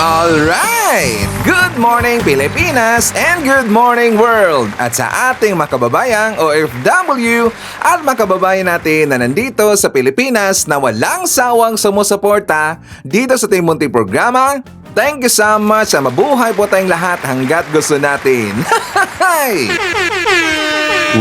Alright! Good morning Pilipinas and good morning world! At sa ating mga kababayang OFW at mga kababayan natin na nandito sa Pilipinas na walang sawang sumusuporta dito sa ating munting programa, thank you so much at mabuhay po tayong lahat hanggat gusto natin.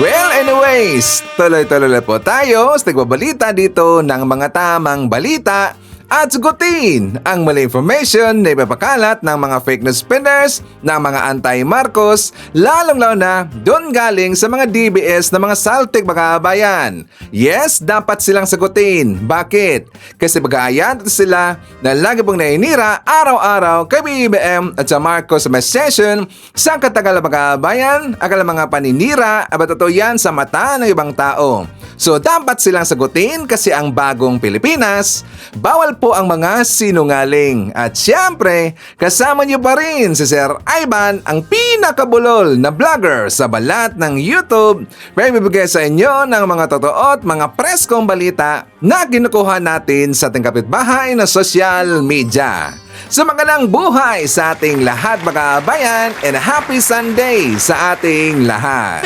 Well, anyways, tuloy-tuloy po tayo sa nagbabalita dito ng mga tamang balita at sagutin ang mali information na ipapakalat ng mga fake news spinners, ng mga anti-Marcos, lalong-lalo na doon galing sa mga DBS na mga saltik mga kabayan. Yes, dapat silang sagutin. Bakit? Kasi mag-aayat sila na lagi pong nainira araw-araw kay BBM at sa Marcos session sa katagal mga kabayan, akala mga paninira, aba totoo yan sa mata ng ibang tao. So dapat silang sagutin kasi ang bagong Pilipinas, bawal po ang mga sinungaling. At syempre, kasama niyo pa rin si Sir Ivan, ang pinakabulol na vlogger sa balat ng YouTube. May bibigay sa inyo ng mga totoo at mga preskong balita na kinukuha natin sa ating kapitbahay na social media. So magandang buhay sa ating lahat mga kabayan and a happy Sunday sa ating lahat.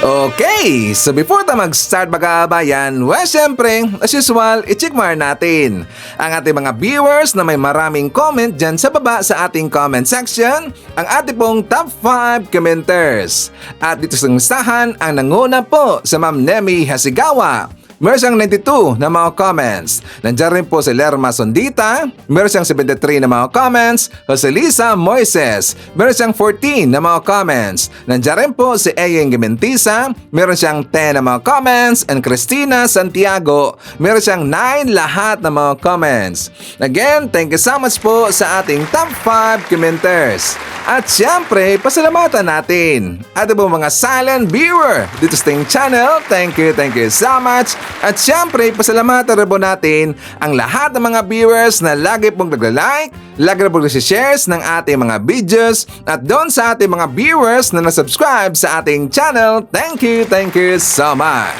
Okay, so before tayo mag-start mga kabayan, well, syempre, as usual, i-check mark natin ang ating mga viewers na may maraming comment dyan sa baba sa ating comment section, ang ating pong top 5 commenters. At dito sa listahan, ang nanguna po sa Ma'am Nemi Hasigawa. Meron siyang 92 na mga comments. Nandiyan rin po si Lerma Sondita. Meron siyang 73 na mga comments. Jose Lisa Moises. Meron siyang 14 na mga comments. Nandiyan rin po si Eyeng Gimentisa. Meron siyang 10 na mga comments. And Cristina Santiago. Meron siyang 9 lahat na mga comments. Again, thank you so much po sa ating top 5 commenters. At syempre, pasalamatan natin ating po mga silent viewer dito sa ating channel. Thank you so much. At syempre, pasalamatan rin po natin ang lahat ng mga viewers na lagi pong nagla-like, lagi na pong nag-shares ng ating mga videos, at doon sa ating mga viewers na nasubscribe sa ating channel. Thank you so much.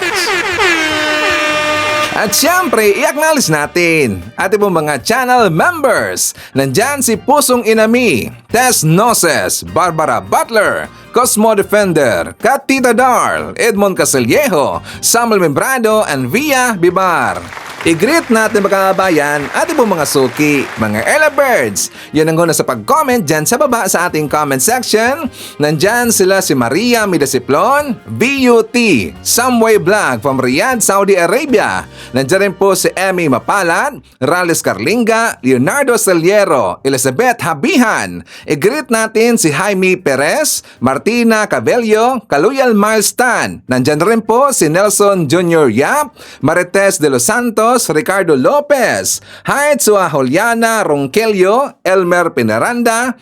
At syempre, i-acknowledge natin ating pong mga channel members. Nandyan si Pusong Inami, Tess Noses, Barbara Butler, Cosmo Defender, Katita Darl, Edmond Casellejo, Samuel Membrado, and Via Bibar. I-greet natin mga kabayan ating pong mga suki, mga early birds. Yan ang guna sa pag-comment dyan sa baba sa ating comment section. Nandyan sila si Maria Midasiplon, VUT, Samway Vlog from Riyadh, Saudi Arabia. Nandyan rin po si Emmy Mapalad, Rales Carlinga, Leonardo Celiero, Elizabeth Habihan. I-greet natin si Jaime Perez, Martina Cabello, Kaluyal Milestan. Nandyan rin po si Nelson Jr. Yap, Marites de los Santos, Ricardo Lopez, Haitsua Juliana Ronquello, Elmer Pinaranda,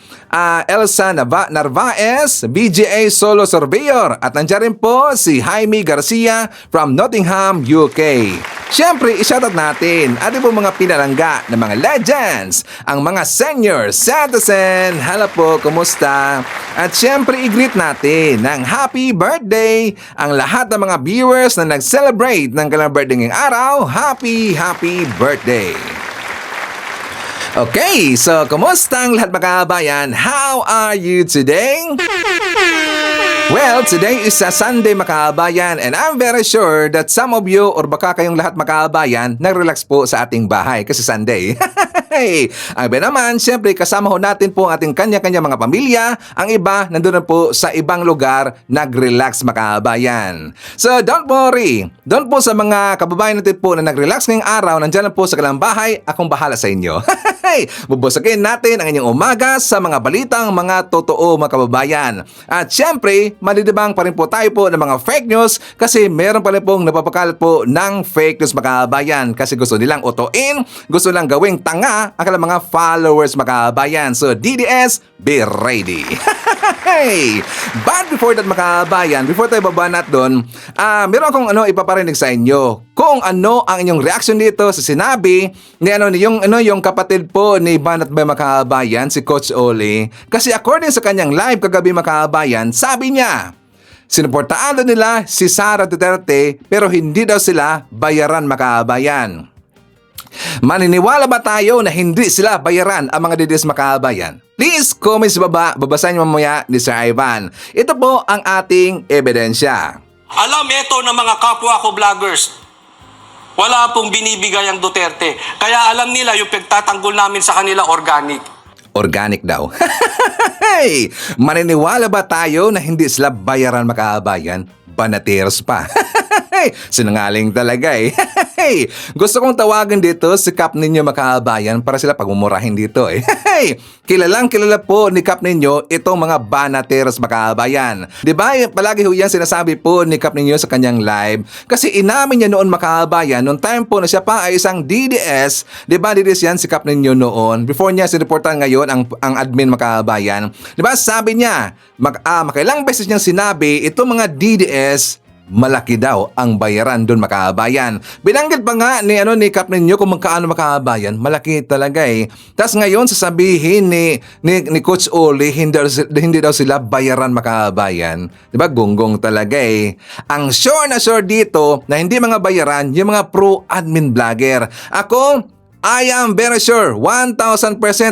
Elsa Narvaez, BGA Solo Surveyor, at nandiyan rin po si Jaime Garcia from Nottingham, UK. Siyempre, i-shoutout natin ating po mga pinalangga ng mga legends, ang mga senior citizen. Hala po, kumusta? At siyempre, i-greet natin ng happy birthday ang lahat ng mga viewers na nag-celebrate ng kanilang birthday ngayong araw. Happy birthday! Okay, so kumusta ang lahat mga kabayan? How are you today? Well, today is a Sunday mga kabayan, and I'm very sure that some of you or baka kayong lahat mga kabayan nag-relax po sa ating bahay kasi Sunday. Ang iba naman, siyempre kasama ho natin po ang ating kanya-kanya mga pamilya. Ang iba, nandun na po sa ibang lugar, nag-relax mga kabayan. So don't worry, doon po sa mga kababayan natin po na nag-relax ngayong araw, nandyan lang po sa kanilang bahay, akong bahala sa inyo. Bubusagin natin ang inyong umaga sa mga balitang mga totoo mga kababayan. At syempre, malilibang pa rin po tayo po ng mga fake news kasi meron pa rin pong napapakalat po ng fake news mga kababayan kasi gusto nilang utuin, gusto nilang gawing tanga ang kanilang mga followers mga kababayan. So DDS, be ready. But before that mga kababayan, before tayo babanat doon, meron akong ipaparinig sa inyo. Kung ano ang inyong reaction dito sa sinabi ni yung kapatid po ni Banat Bay mga kababayan, si Coach Oli. Kasi according sa kanyang live kagabi mga kababayan, sabi niya, sinuportaan nila si Sara Duterte pero hindi daw sila bayaran mga kababayan. Maniniwala ba tayo na hindi sila bayaran ang mga DDS makabayan? Please comment sa baba, babasahin mo mamaya ni Sir Ivan. Ito po ang ating ebidensya. Alam ito ng mga kapwa ko vloggers, wala pong binibigay ang Duterte. Kaya alam nila yung pagtatanggol namin sa kanila organic. Organic daw. Hey! Maniniwala ba tayo na hindi sila bayaran makabayan? Banateros pa. Sinungaling talaga eh. Gusto kong tawagan dito si Kap ninyo makabayan para sila pagmumurahin dito eh. Kilalang kilala po ni Kap ninyo itong mga banateros makabayan. Diba palagi ho yan sinasabi po ni Kap ninyo sa kanyang live? Kasi inamin niya noon makabayan nung time po na siya pa ay isang DDS. Diba DDS yan si Kap ninyo noon? Before niya siniportan ngayon ang admin makabayan. Diba sabi niya, makailang beses niyang sinabi itong mga DDS malaki daw ang bayaran doon makabayan. Binanggit pa nga ni Kap ninyo kung magkaano makabayan, malaki talaga eh. Tapos ngayon sasabihin ni Coach Oli hindi daw sila bayaran makabayan. 'Di ba? Gonggong talaga eh. Ang sure na sure dito na hindi mga bayaran yung mga pro admin vlogger. I am very sure, 1,000%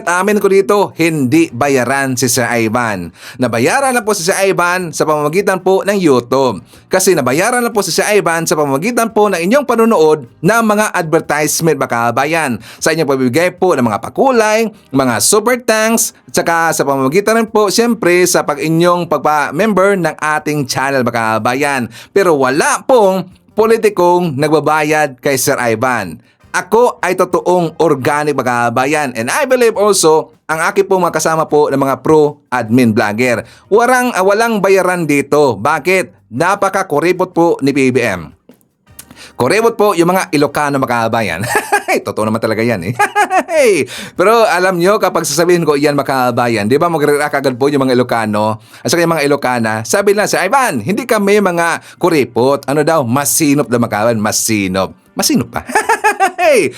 amin ko dito, hindi bayaran si Sir Ivan. Nabayaran na po si Sir Ivan sa pamamagitan po ng YouTube. Kasi nabayaran na po si Sir Ivan sa pamamagitan po ng inyong panunood ng mga advertisement makabayan. Sa inyong pabibigay po ng mga pakulay, mga super thanks, at saka sa pamamagitan rin po siyempre sa inyong pagpa-member ng ating channel makabayan. Pero wala pong politikong nagbabayad kay Sir Ivan. Ako ay totoong organic makabayan and I believe also ang aking pong mga kasama po ng mga pro admin vlogger. Walang bayaran dito. Bakit? Napaka-kuripot po ni PBM. Kuripot po yung mga Ilocano makabayan. Totoo naman talaga yan eh. Pero alam nyo kapag sasabihin ko yan makabayan, di ba magre-react agad po yung mga Ilocano at saka yung mga Ilocana, sabi lang sa Ivan, hindi kami mga kuripot. Ano daw? Masinop daw makabayan. Masinop. Masinop pa.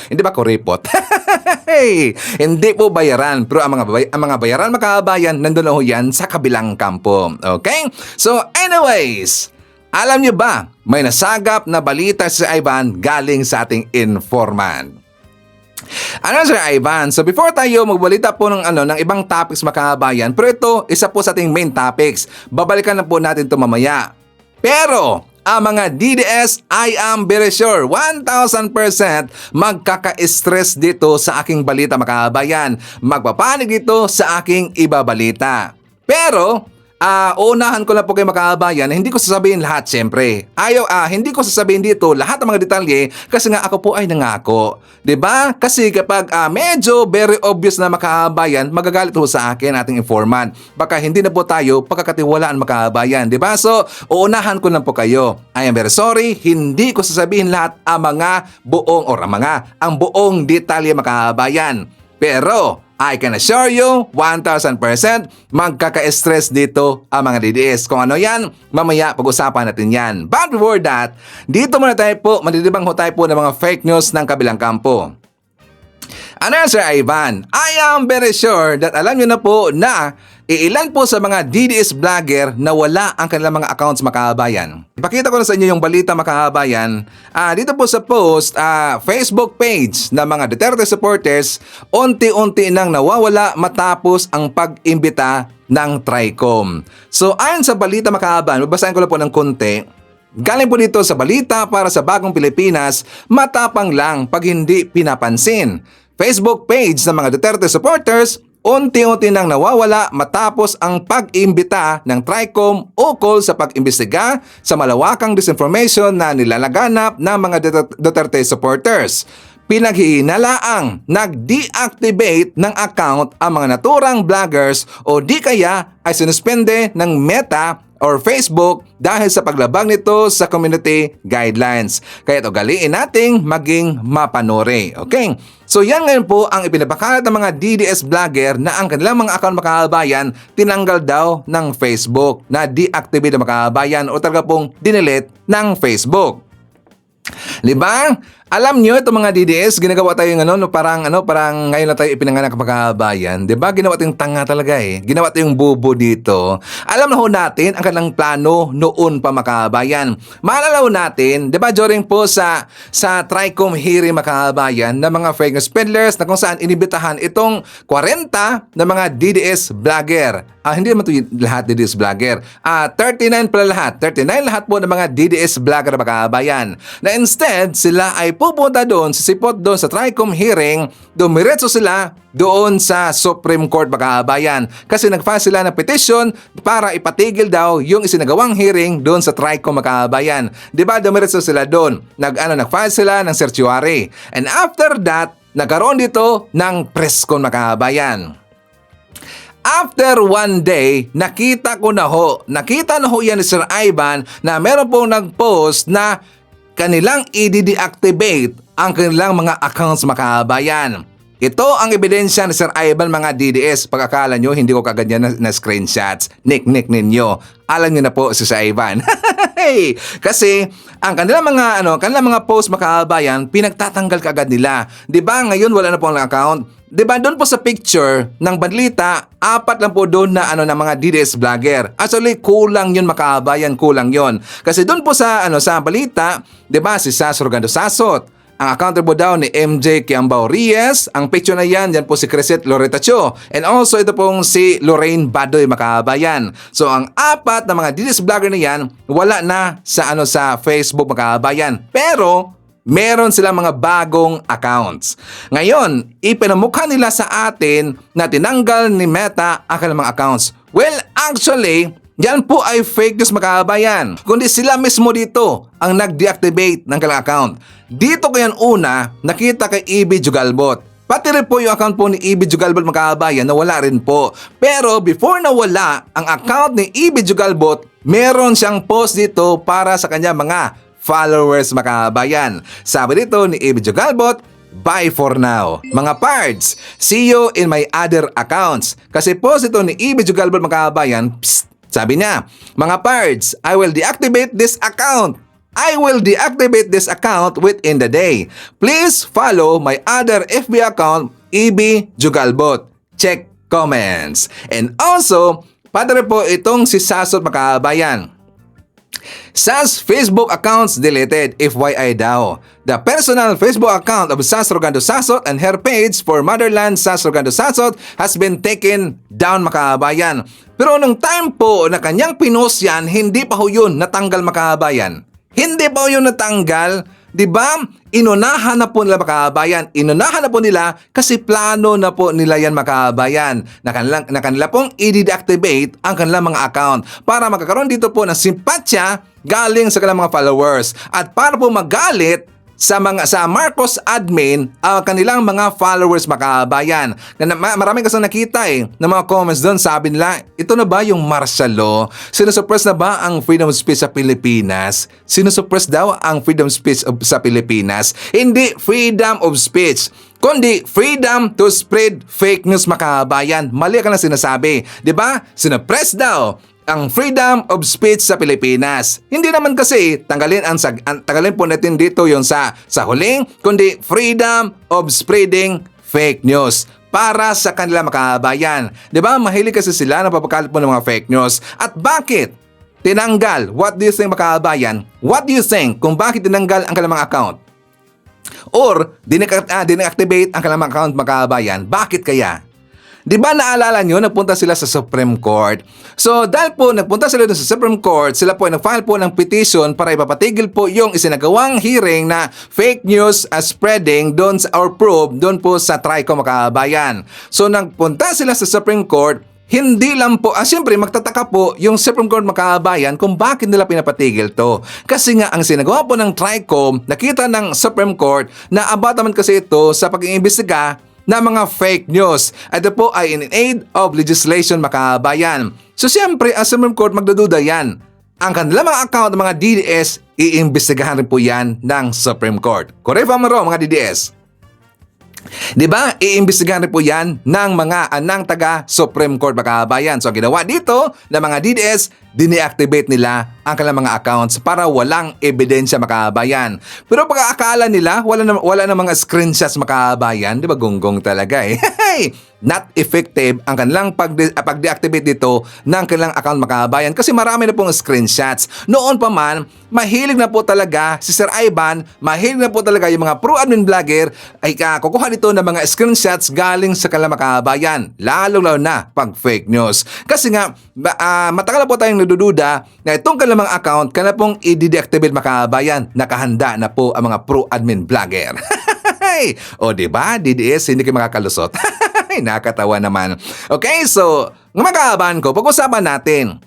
Hindi ba kuripot? Hindi po bayaran. Pero ang mga bayaran makabayan, nandun na ho yan sa kabilang kampo. Okay? So anyways, alam niyo ba, may nasagap na balita si Ivan galing sa ating informant. Ano Sir Ivan? So before tayo magbalita po ng ibang topics makabayan, pero ito, isa po sa ating main topics. Babalikan na po natin ito mamaya. Pero ang mga DDS, I am very sure, 1,000% magkaka-stress dito sa aking balita makabayan. Magpapanig ito sa aking ibabalita. Pero uunahan ko na po kayo makabayan na hindi ko sasabihin lahat siyempre. Hindi ko sasabihin dito lahat ng mga detalye kasi nga ako po ay nangako. 'Di ba? Kasi kapag medyo very obvious na makabayan, magagalit ho sa akin ating informant. Baka hindi na po tayo pagkakatiwalaan makabayan, 'di ba? So, uunahan ko na po kayo. I am very sorry, hindi ko sasabihin lahat ang ang buong detalye makabayan. Pero I can assure you, 1,000% magkaka-stress dito ang mga DDS. Kung ano yan, mamaya pag-usapan natin yan. But before that, dito muna tayo po, mandidibang ho tayo po ng mga fake news ng kabilang kampo. Ano yan, Sir Ivan? I am very sure that alam nyo na po na ilan po sa mga DDS vlogger na wala ang kanilang mga accounts makabayan. Ipakita ko na sa inyo yung balita makabayan. Dito po sa post, Facebook page ng mga Duterte supporters, unti-unti nang nawawala matapos ang pag-imbita ng TRICOM. So ayon sa balita makabayan, babasahin ko lang po ng konti. Galing po dito sa balita para sa Bagong Pilipinas, matapang lang pag hindi pinapansin. Facebook page ng mga Duterte supporters, unti-unti nang nawawala matapos ang pag-imbita ng TRICOM ukol sa pag-imbestiga sa malawakang disinformation na nilalaganap ng mga Duterte supporters. Pinaghihinalaang nag-deactivate ng account ang mga naturang vloggers o di kaya ay sinuspende ng Meta or Facebook dahil sa paglabag nito sa community guidelines. Kaya ugaliin nating maging mapanuri. Okay? So yan ngayon po ang ipinapakalat ng mga DDS vlogger na ang kanilang mga account makabayan tinanggal daw ng Facebook, na deactivate ng makabayan o talaga pong dinelete ng Facebook. Diba? Alam nyo, itong mga DDS, ginagawa tayo ng parang ngayon na tayo ipinanganak mga kabayan. Diba? Ginawa tayong tanga talaga eh. Ginawa tayong bobo dito. Alam na ho natin ang kanilang plano noon pa mga kabayan. Maalala ho natin, diba, during po sa TRICOM hearing mga kabayan na mga fake news peddlers na kung saan inibitahan itong 40 na mga DDS vlogger. Hindi naman ito lahat DDS vlogger. 39 pala lahat. 39 lahat po ng mga DDS vlogger mga kabayan. Na instead, sila ay pupunta doon, sisipot doon sa TRICOM hearing, dumiretso sila doon sa Supreme Court mga kabayan. Kasi nag-file sila ng petition para ipatigil daw yung isinagawang hearing doon sa TRICOM mga kabayan. Diba, dumiretso sila doon. Nag-file sila ng certiorari. And after that, nagkaroon dito ng press con mga kabayan. After one day, nakita na ho yan ni Sir Ivan na meron pong nag-post na kanilang i-deactivate ang kanilang mga accounts mga kabayan. Ito ang ebidensya ni Sir Ivan mga DDS. Pagkakala nyo, hindi ko kagad yan na screenshots. Nick ninyo. Alam nyo na po si Sir Ivan. Kasi ang kanilang mga post mga kabayan, pinagtatanggal kaagad nila. 'Di ba ngayon wala na po ang account? 'Di ba doon po sa picture ng balita, 4 lang po doon na na mga DDS vlogger. Actually kulang 'yun mga kabayan, kulang 'yun. Kasi doon po sa sa balita, 'di ba si Sas Rogando Sasot. Ang account po daw ni MJ Kiambao Reyes. Ang picture na yan po si Crisette Loretta Cho. And also ito pong si Lorraine Badoy makabayan. So ang 4 na mga DDS vlogger na yan, wala na sa sa Facebook makabayan. Pero meron silang mga bagong accounts. Ngayon, ipinamukha nila sa atin na tinanggal ni Meta ang kanilang mga accounts. Well, actually, yan po ay fake news mga kabayan. Kundi sila mismo dito ang nag-deactivate ng kanilang account. Dito ko yan una nakita kay EB Jugalbot. Pati rin po yung account po ni EB Jugalbot mga kabayan na wala rin po. Pero before nawala ang account ni EB Jugalbot, meron siyang post dito para sa kanya mga followers mga kabayan. Sabi dito ni EB Jugalbot, bye for now. Mga pards, see you in my other accounts. Kasi post ito ni EB Jugalbot mga kabayan, sabi niya, mga pards, I will deactivate this account. I will deactivate this account within the day. Please follow my other FB account, EB Jugalbot. Check comments. And also, padre po itong si Sasot mga kabayan. Sas Facebook accounts deleted, FYI daw. The personal Facebook account of Sas Rogando Sasot and her page for Motherland Sas Rogando Sasot has been taken down mga kabayan. Pero nung time po na kanyang pinost yan, hindi pa ho yun natanggal mga kabayan. Hindi pa ho yun natanggal. Diba? Inunahan na po nila mga kabayan. Inunahan na po nila kasi plano na po nila yan mga kabayan na kanila pong i-deactivate ang kanilang mga account para magkakaroon dito po ng simpatsya galing sa kanilang mga followers at para po magalit sa Marcos admin ang kanilang mga followers mga kabayan. Maraming kasi nakita ng mga comments doon, sabi nila, ito na ba yung martial law? Sinusuppress na ba ang freedom of speech sa Pilipinas? Sinusuppress daw ang freedom of speech sa Pilipinas. Hindi freedom of speech, kundi freedom to spread fake news mga kabayan. Mali ka na sinasabi. Diba? Sinuppress daw ang freedom of speech sa Pilipinas. Hindi naman kasi tanggalin po natin dito yung sa huling, kundi freedom of spreading fake news para sa kanila mga kabayan. 'Di ba? Mahilig kasi sila na papakalat po ng mga fake news. At bakit tinanggal? What do you think mga kabayan? What do you think kung bakit tinanggal ang kanilang mga account? Or deactivate ang kanilang account mga kabayan? Bakit kaya? Di ba naalala nyo, nagpunta sila sa Supreme Court? So dahil po nagpunta sila doon sa Supreme Court, sila po ay nag-file po ng petition para ipapatigil po yung isinagawang hearing na fake news spreading doon or proof doon po sa TRICOM mga kabayan. So nagpunta sila sa Supreme Court, hindi lang po, siyempre magtataka po yung Supreme Court mga kabayan kung bakit nila pinapatigil to. Kasi nga ang sinagawa po ng TRICOM, nakita ng Supreme Court na about naman kasi ito sa pag-iimbestiga na mga fake news. Ito po ay in aid of legislation mga kabayan. So siyempre, ang Supreme Court magdududa yan. Ang kanilang mga account ng mga DDS, iimbestigahan rin po yan ng Supreme Court. Correct ba mga DDS? Di ba? Iimbestigahan rin po yan ng ng taga Supreme Court mga kabayan. So ginawa dito ng mga DDS, dineactivate nila ang kanilang mga accounts para walang ebidensya mga kabayan. Pero pag-aakala nila, wala na mga screenshots mga kabayan. Di ba gunggong talaga eh. Not effective ang kanilang pag-deactivate dito ng kanilang account mga kabayan kasi marami na pong screenshots. Noon pa man, mahilig na po talaga si Sir Ivan, mahilig na po talaga yung mga pro-admin vlogger ay kukuha dito ng mga screenshots galing sa kanilang mga kabayan. Lalo na pag fake news. Kasi nga, matagal na po tayong nadududa na itong kanilang mga account kana pong i-deactivate mga kabayan. Nakahanda na po ang mga pro-admin vlogger. O diba, DDS, hindi kayo makakalusot. Nakakatawa naman. Okay, so, mga kahabayan ko, pag-usapan natin.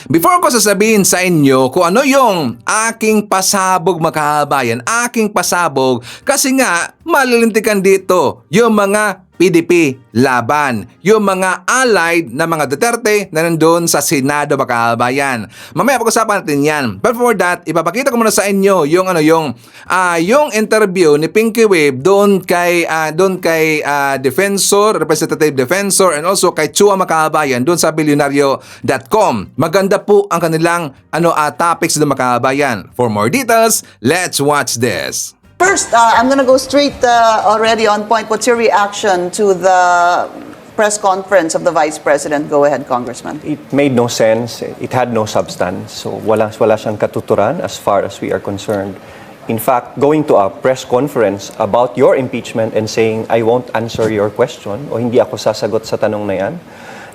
Before ko sasabihin sa inyo kung ano yung aking pasabog mga kahabayan, aking pasabog, kasi nga, malilintikan dito yung mga PDP laban, yung mga allied na mga Duterte na nandun sa Senado mga kabayan. Mamaya pag-usapan natin yan. But for that, ipapakita ko muna sa inyo yung yung interview ni Pinky Wave doon kay defensor, representative defensor, and also kay Chua mga kabayan doon sa bilyonaryo.com. Maganda po ang kanilang topics doon mga kabayan. For more details, let's watch this. First, I'm going to go straight already on point. What's your reaction to the press conference of the Vice President? Go ahead, Congressman. It made no sense. It had no substance. So wala siyang katuturan as far as we are concerned. In fact, going to a press conference about your impeachment and saying, I won't answer your question o hindi ako sasagot sa tanong na yan,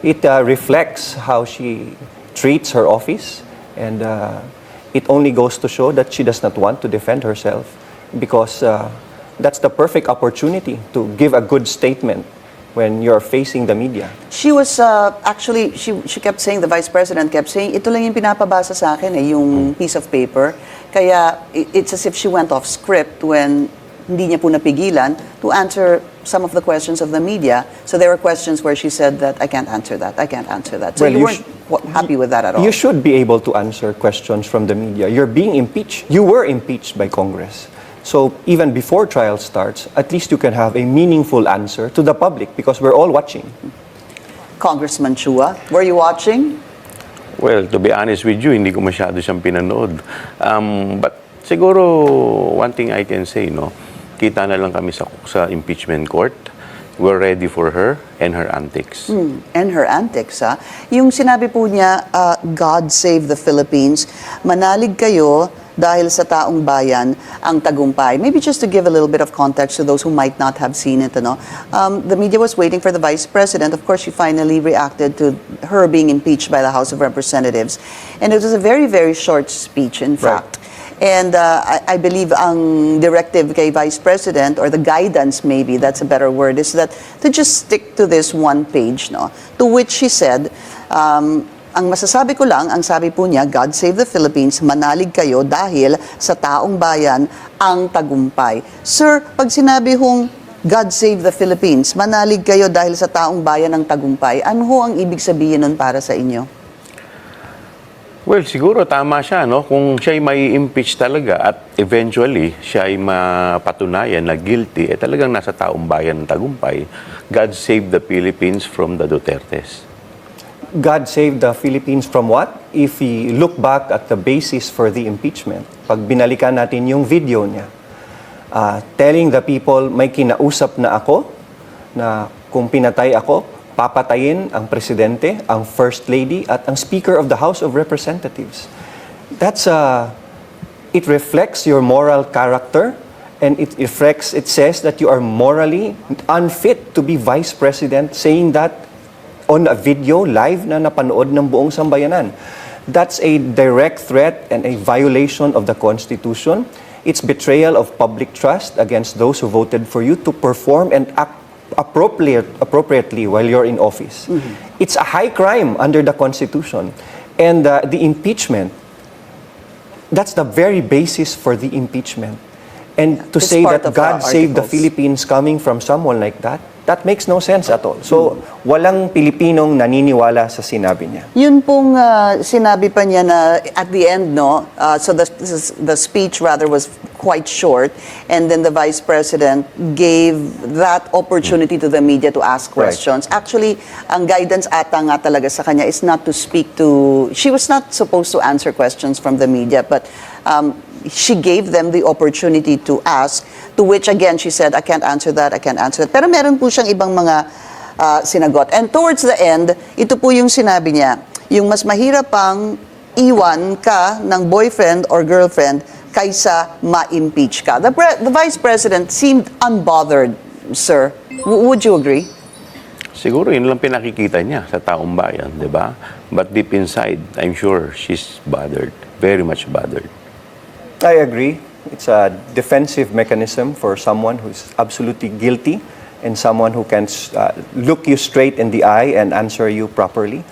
it reflects how she treats her office, and it only goes to show that she does not want to defend herself. Because that's the perfect opportunity to give a good statement when you're facing the media. She was actually, she kept saying, the Vice President kept saying, ito lang yung pinapabasa sa akin yung piece of paper. Kaya it's as if she went off script when hindi niya po napigilan to answer some of the questions of the media. So there were questions where she said that, I can't answer that, I can't answer that. So Well, you weren't happy with that at all? You should be able to answer questions from the media. You're being impeached. You were impeached by Congress. So even before trial starts, at least you can have a meaningful answer to the public because we're all watching. Congressman Chua, were you watching? Well, to be honest with you, hindi ko masyado siyang pinanood. But siguro, one thing I can say, kita na lang kami sa impeachment court. We're ready for her and her antics. And her antics, ha? Yung sinabi po niya, God save the Philippines, manalig kayo dahil sa taong bayan ang tagumpay. Maybe just to give a little bit of context to those who might not have seen it, the media was waiting for the Vice President. Of course, she finally reacted to her being impeached by the House of Representatives. And it was a very, very short speech, in fact. And I believe ang directive kay Vice President, or the guidance maybe, that's a better word, is that to just stick to this one page, to which she said, ang masasabi ko lang, ang sabi po niya, God save the Philippines, manalig kayo dahil sa taong bayan ang tagumpay. Sir, pag sinabi hong God save the Philippines, manalig kayo dahil sa taong bayan ang tagumpay, ano ho ang ibig sabihin nun para sa inyo? Well, siguro tama siya, Kung siya'y may impeach talaga at eventually siya'y mapatunayan na guilty, talagang nasa taong bayan ng tagumpay. God save the Philippines from the Dutertes. God saved the Philippines from what? If we look back at the basis for the impeachment, pag binalikan natin yung video niya, telling the people, may kinausap na ako, na kung pinatay ako, papatayin ang presidente, ang first lady, at ang speaker of the House of Representatives. It reflects your moral character, and it says that you are morally unfit to be vice president, saying that on a video live na napanood ng buong sambayanan. That's a direct threat and a violation of the Constitution. It's betrayal of public trust against those who voted for you to perform and act appropriately while you're in office. It's a high crime under the Constitution. And the impeachment, that's the very basis for the impeachment. And to It's say part that of the God saved the articles. Philippines coming from someone like that makes no sense at all. So, walang Pilipinong naniniwala sa sinabi niya. Yun pong sinabi pa niya na at the end, so the speech rather was quite short, and then the Vice President gave that opportunity to the media to ask Right. questions. Actually, ang guidance ata nga talaga sa kanya is not to speak to, she was not supposed to answer questions from the media, but she gave them the opportunity to ask, to which again, she said, I can't answer that, I can't answer that. Pero meron po siyang ibang mga sinagot. And towards the end, ito po yung sinabi niya, yung mas mahirap pang iwan ka ng boyfriend or girlfriend kaysa ma-impeach ka. The Vice President seemed unbothered, sir. Would you agree? Siguro yun lang pinakikita niya sa taong bayan, di ba? But deep inside, I'm sure she's bothered. Very much bothered. I agree. It's a defensive mechanism for someone who's absolutely guilty and someone who can look you straight in the eye and answer you properly.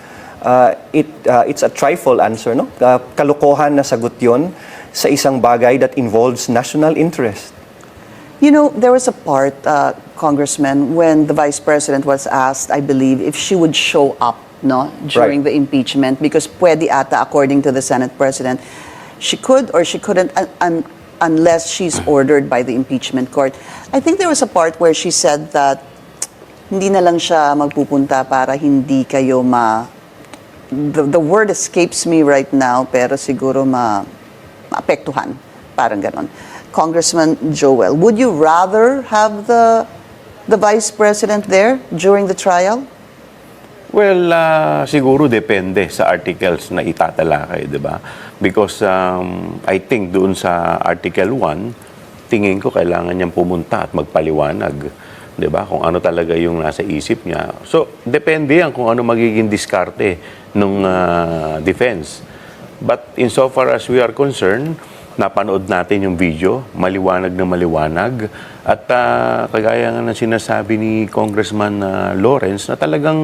It's a trifle answer, no? Kalokohan na sagot yun sa isang bagay that involves national interest. You know, there was a part, Congressman, when the Vice President was asked, I believe, if she would show up, no, during Right. the impeachment, because pwede ata, according to the Senate President, she could or she couldn't unless she's ordered by the impeachment court. I think there was a part where she said that hindi na lang siya magpupunta para hindi kayo the word escapes me right now, pero siguro maapektuhan. Parang ganon. Congressman Joel, would you rather have the Vice President there during the trial? Well, siguro depende sa articles na itatalakay, di ba? Because I think doon sa Article 1, tingin ko kailangan niyang pumunta at magpaliwanag, di ba? Kung ano talaga yung nasa isip niya. So, depende yan kung ano magiging diskarte ng defense. But insofar as we are concerned, napanood natin yung video, maliwanag na maliwanag. At kagaya nga na sinasabi ni Congressman Lawrence na talagang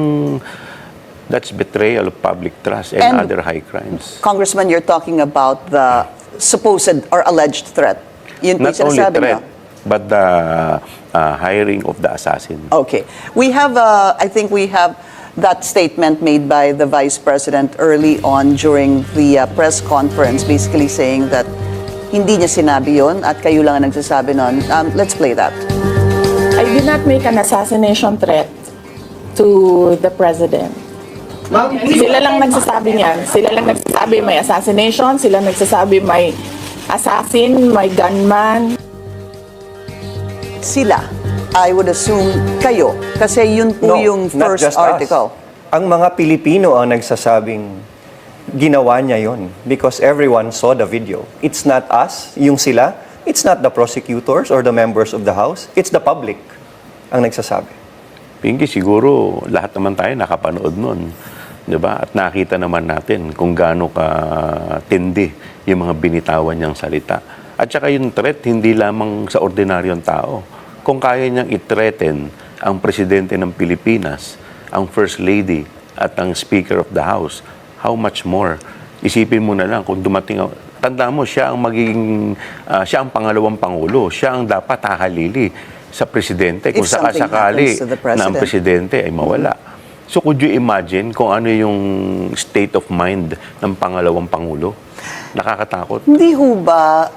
that's betrayal of public trust and other high crimes. Congressman, you're talking about the supposed or alleged threat. Yun po Not yung only sinasabi threat, niyo. but the hiring of the assassin. Okay. We have, I think we have that statement made by the Vice President early on during the press conference, basically saying that hindi niya sinabi yon at kayo lang ang nagsasabi nun. Let's play that. I did not make an assassination threat to the President. Sila lang nagsasabi niyan. Sila lang nagsasabi may assassination, sila nagsasabi may assassin, may gunman. Sila, I would assume kayo, kasi yun po yung not first just us. article. Ang mga Pilipino ang nagsasabing ginawa niya yon because everyone saw the video. It's not us, yung sila. It's not the prosecutors or the members of the House. It's the public ang nagsasabi. Pinky, siguro lahat naman tayo nakapanood nun. Di ba? At nakita naman natin kung gaano katindi yung mga binitawan niyang salita. At saka yung threat, hindi lamang sa ordinaryong tao. Kung kaya niyang i-threaten ang presidente ng Pilipinas, ang First Lady at ang Speaker of the House, how much more? Isipin mo na lang kung dumating, tandaan mo, siya ang magiging, siya ang pangalawang pangulo, siya ang dapat hahalili sa presidente kung If something sakasakali happens to the na ang presidente ay mawala. So could you imagine kung ano yung state of mind ng pangalawang pangulo? Nakakatakot. Hindi ho ba,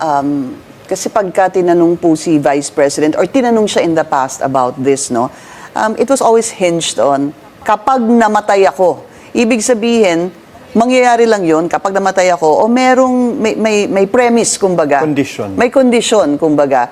kasi pagka tinanong po si Vice President or tinanong siya in the past about this, no, it was always hinged on, kapag namatay ako, ibig sabihin, mangyayari lang yon kapag namatay ako o may premise, kumbaga. Condition. May condition, kumbaga.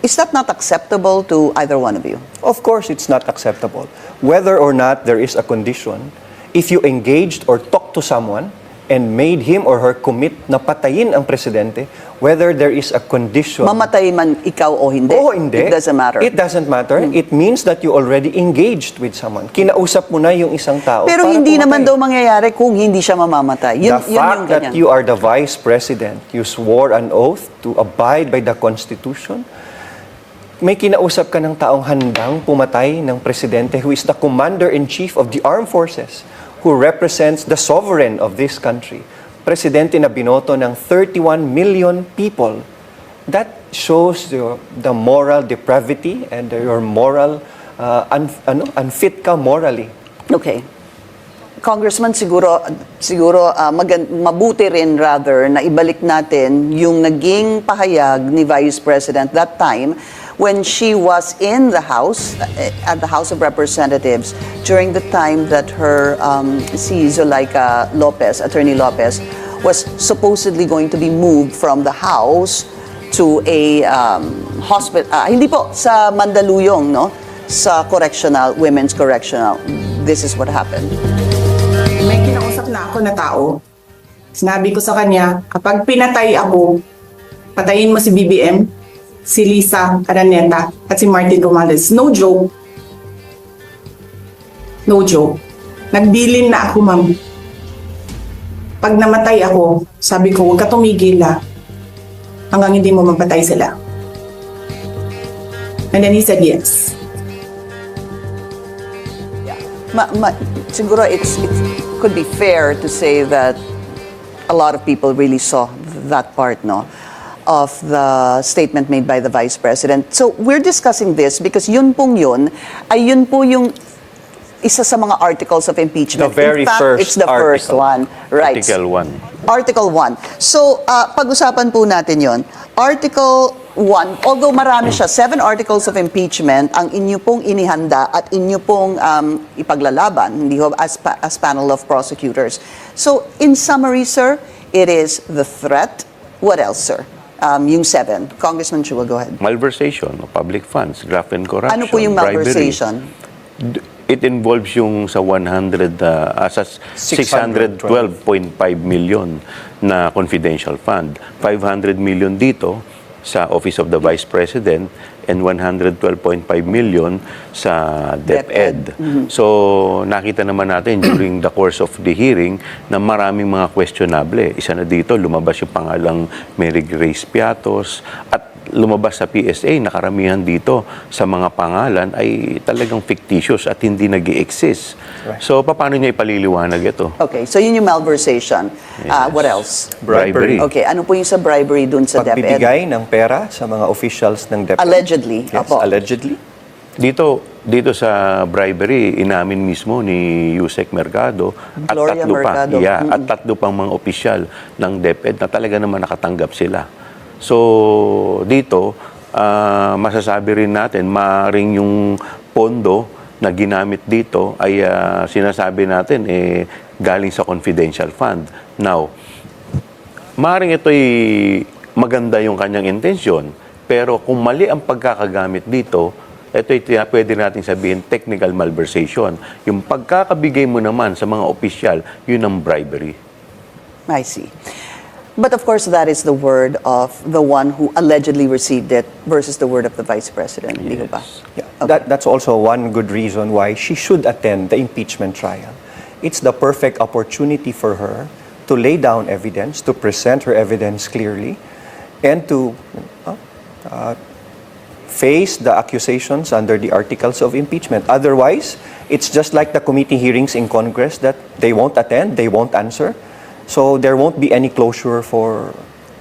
Is that not acceptable to either one of you? Of course, it's not acceptable. Whether or not there is a condition, if you engaged or talked to someone and made him or her commit na patayin ang presidente, whether there is a condition. Mamatay man ikaw o hindi? Oo, hindi. It doesn't matter. It doesn't matter. It means that you already engaged with someone. Kinausap mo na yung isang tao. Pero para hindi naman pumatay. daw mangyayari kung hindi siya mamamatay. Yun, The fact that you are the Vice President, you swore an oath to abide by the Constitution, may kinausap ka ng taong handang pumatay ng presidente who is the Commander-in-Chief of the Armed Forces, who represents the sovereign of this country. Presidente na binoto ng 31 million people. That shows the moral depravity and your moral, unfit ka morally. Okay. Congressman, siguro mabuti rin rather na ibalik natin yung naging pahayag ni Vice President that time when she was in the House, at the House of Representatives, during the time that her, si Zulaika Lopez, Attorney Lopez, was supposedly going to be moved from the House to a hospital, hindi po, sa Mandaluyong, no? Sa Women's Correctional. This is what happened. May kinausap na ako na tao. Sinabi ko sa kanya, kapag pinatay ako, patayin mo si BBM, si Lisa Araneta, at si Martin Romales. No joke. No joke. Nagbilin na ako, ma'am. Pag namatay ako, sabi ko, huwag ka tumigil hanggang hindi mo mapatay sila. And then he said yes. Siguro it could be fair to say that a lot of people really saw that part, no, of the statement made by the Vice President. So we're discussing this because yun po yung isa sa mga articles of impeachment. The very In fact, first it's the first article. one. Right. Article 1. Article 1. So, pag-usapan po natin yon. Article 1, although marami siya, 7 articles of impeachment ang inyo pong inihanda at inyo pong ipaglalaban, hindi ho, as panel of prosecutors. So, in summary, sir, it is the threat. What else, sir? Yung 7. Congressman Chua, go ahead. Malversation of public funds, graft and corruption, Ano po yung bribery. malversation? It involves yung sa 612.5 million na confidential fund. 500 million dito sa Office of the Vice President and 112.5 million sa DepEd. So, nakita naman natin during the course of the hearing na maraming mga questionable. Isa na dito, lumabas yung pangalang Mary Grace Piatos at lumabas sa PSA na karamihan dito sa mga pangalan ay talagang fictitious at hindi nag-i-exist. So, paano niya ipaliliwanag ito? Okay, so yun yung malversation. What else? Bribery. Okay, ano po yung sa bribery dun sa DepEd? Pagbibigay ng pera sa mga officials ng DepEd. Allegedly. Yes, Opo. allegedly. Dito sa bribery, inamin mismo ni Yusek Mercado at Gloria tatlo Mercado. pa, at tatlo pang mga opisyal ng DepEd na talaga naman nakatanggap sila. So, dito, masasabi rin natin, maaaring yung pondo na ginamit dito ay sinasabi natin galing sa confidential fund. Now, maaaring ito'y maganda yung kanyang intensyon, pero kung mali ang pagkakagamit dito, ito'y pwede natin sabihin technical malversation. Yung pagkakabigay mo naman sa mga opisyal, yun ang bribery. I see. But of course, that is the word of the one who allegedly received it versus the word of the Vice President. Hindi ko ba? Yeah, that's also one good reason why she should attend the impeachment trial. It's the perfect opportunity for her to lay down evidence, to present her evidence clearly, and to face the accusations under the articles of impeachment. Otherwise, it's just like the committee hearings in Congress that they won't attend, they won't answer. So there won't be any closure for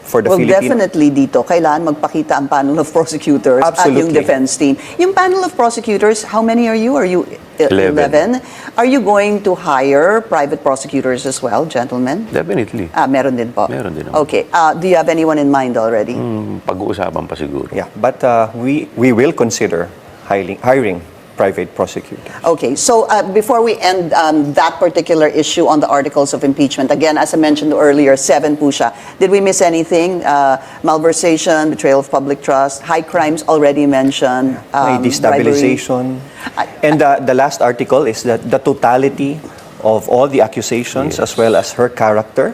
the Well, Filipino. definitely dito, kailangan magpakita ang panel of prosecutors at yung Absolutely. defense team. Yung panel of prosecutors, how many are you? Are you 11? Are you going to hire private prosecutors as well, gentlemen? Definitely. Meron din po. Meron din ako. Okay. Do you have anyone in mind already? Pag-uusapan pa siguro. Yeah, but we will consider hiring private prosecutor. Okay, so before we end that particular issue on the articles of impeachment, again, as I mentioned earlier, 7 po siya. Did we miss anything? Malversation, betrayal of public trust, high crimes already mentioned, May destabilization. And the last article is that the totality of all the accusations as well as her character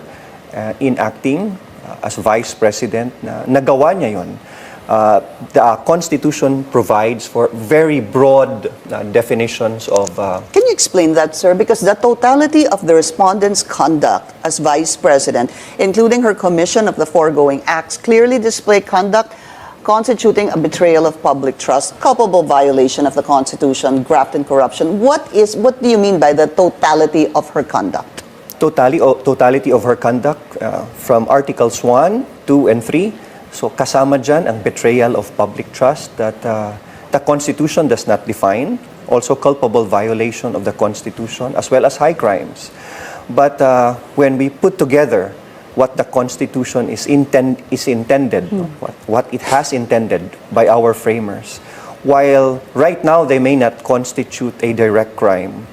in acting as vice president, na nagawa niya yun. The Constitution provides for very broad definitions of... Can you explain that, sir? Because the totality of the respondent's conduct as Vice President, including her commission of the foregoing acts, clearly display conduct constituting a betrayal of public trust, culpable violation of the Constitution, graft and corruption. What do you mean by the totality of her conduct? Totality of her conduct from Articles 1, 2, and 3. So kasama dyan ang betrayal of public trust that the Constitution does not define. also culpable violation of the Constitution, as well as high crimes. But when we put together what the Constitution is intended, what it has intended by our framers, while right now they may not constitute a direct crime,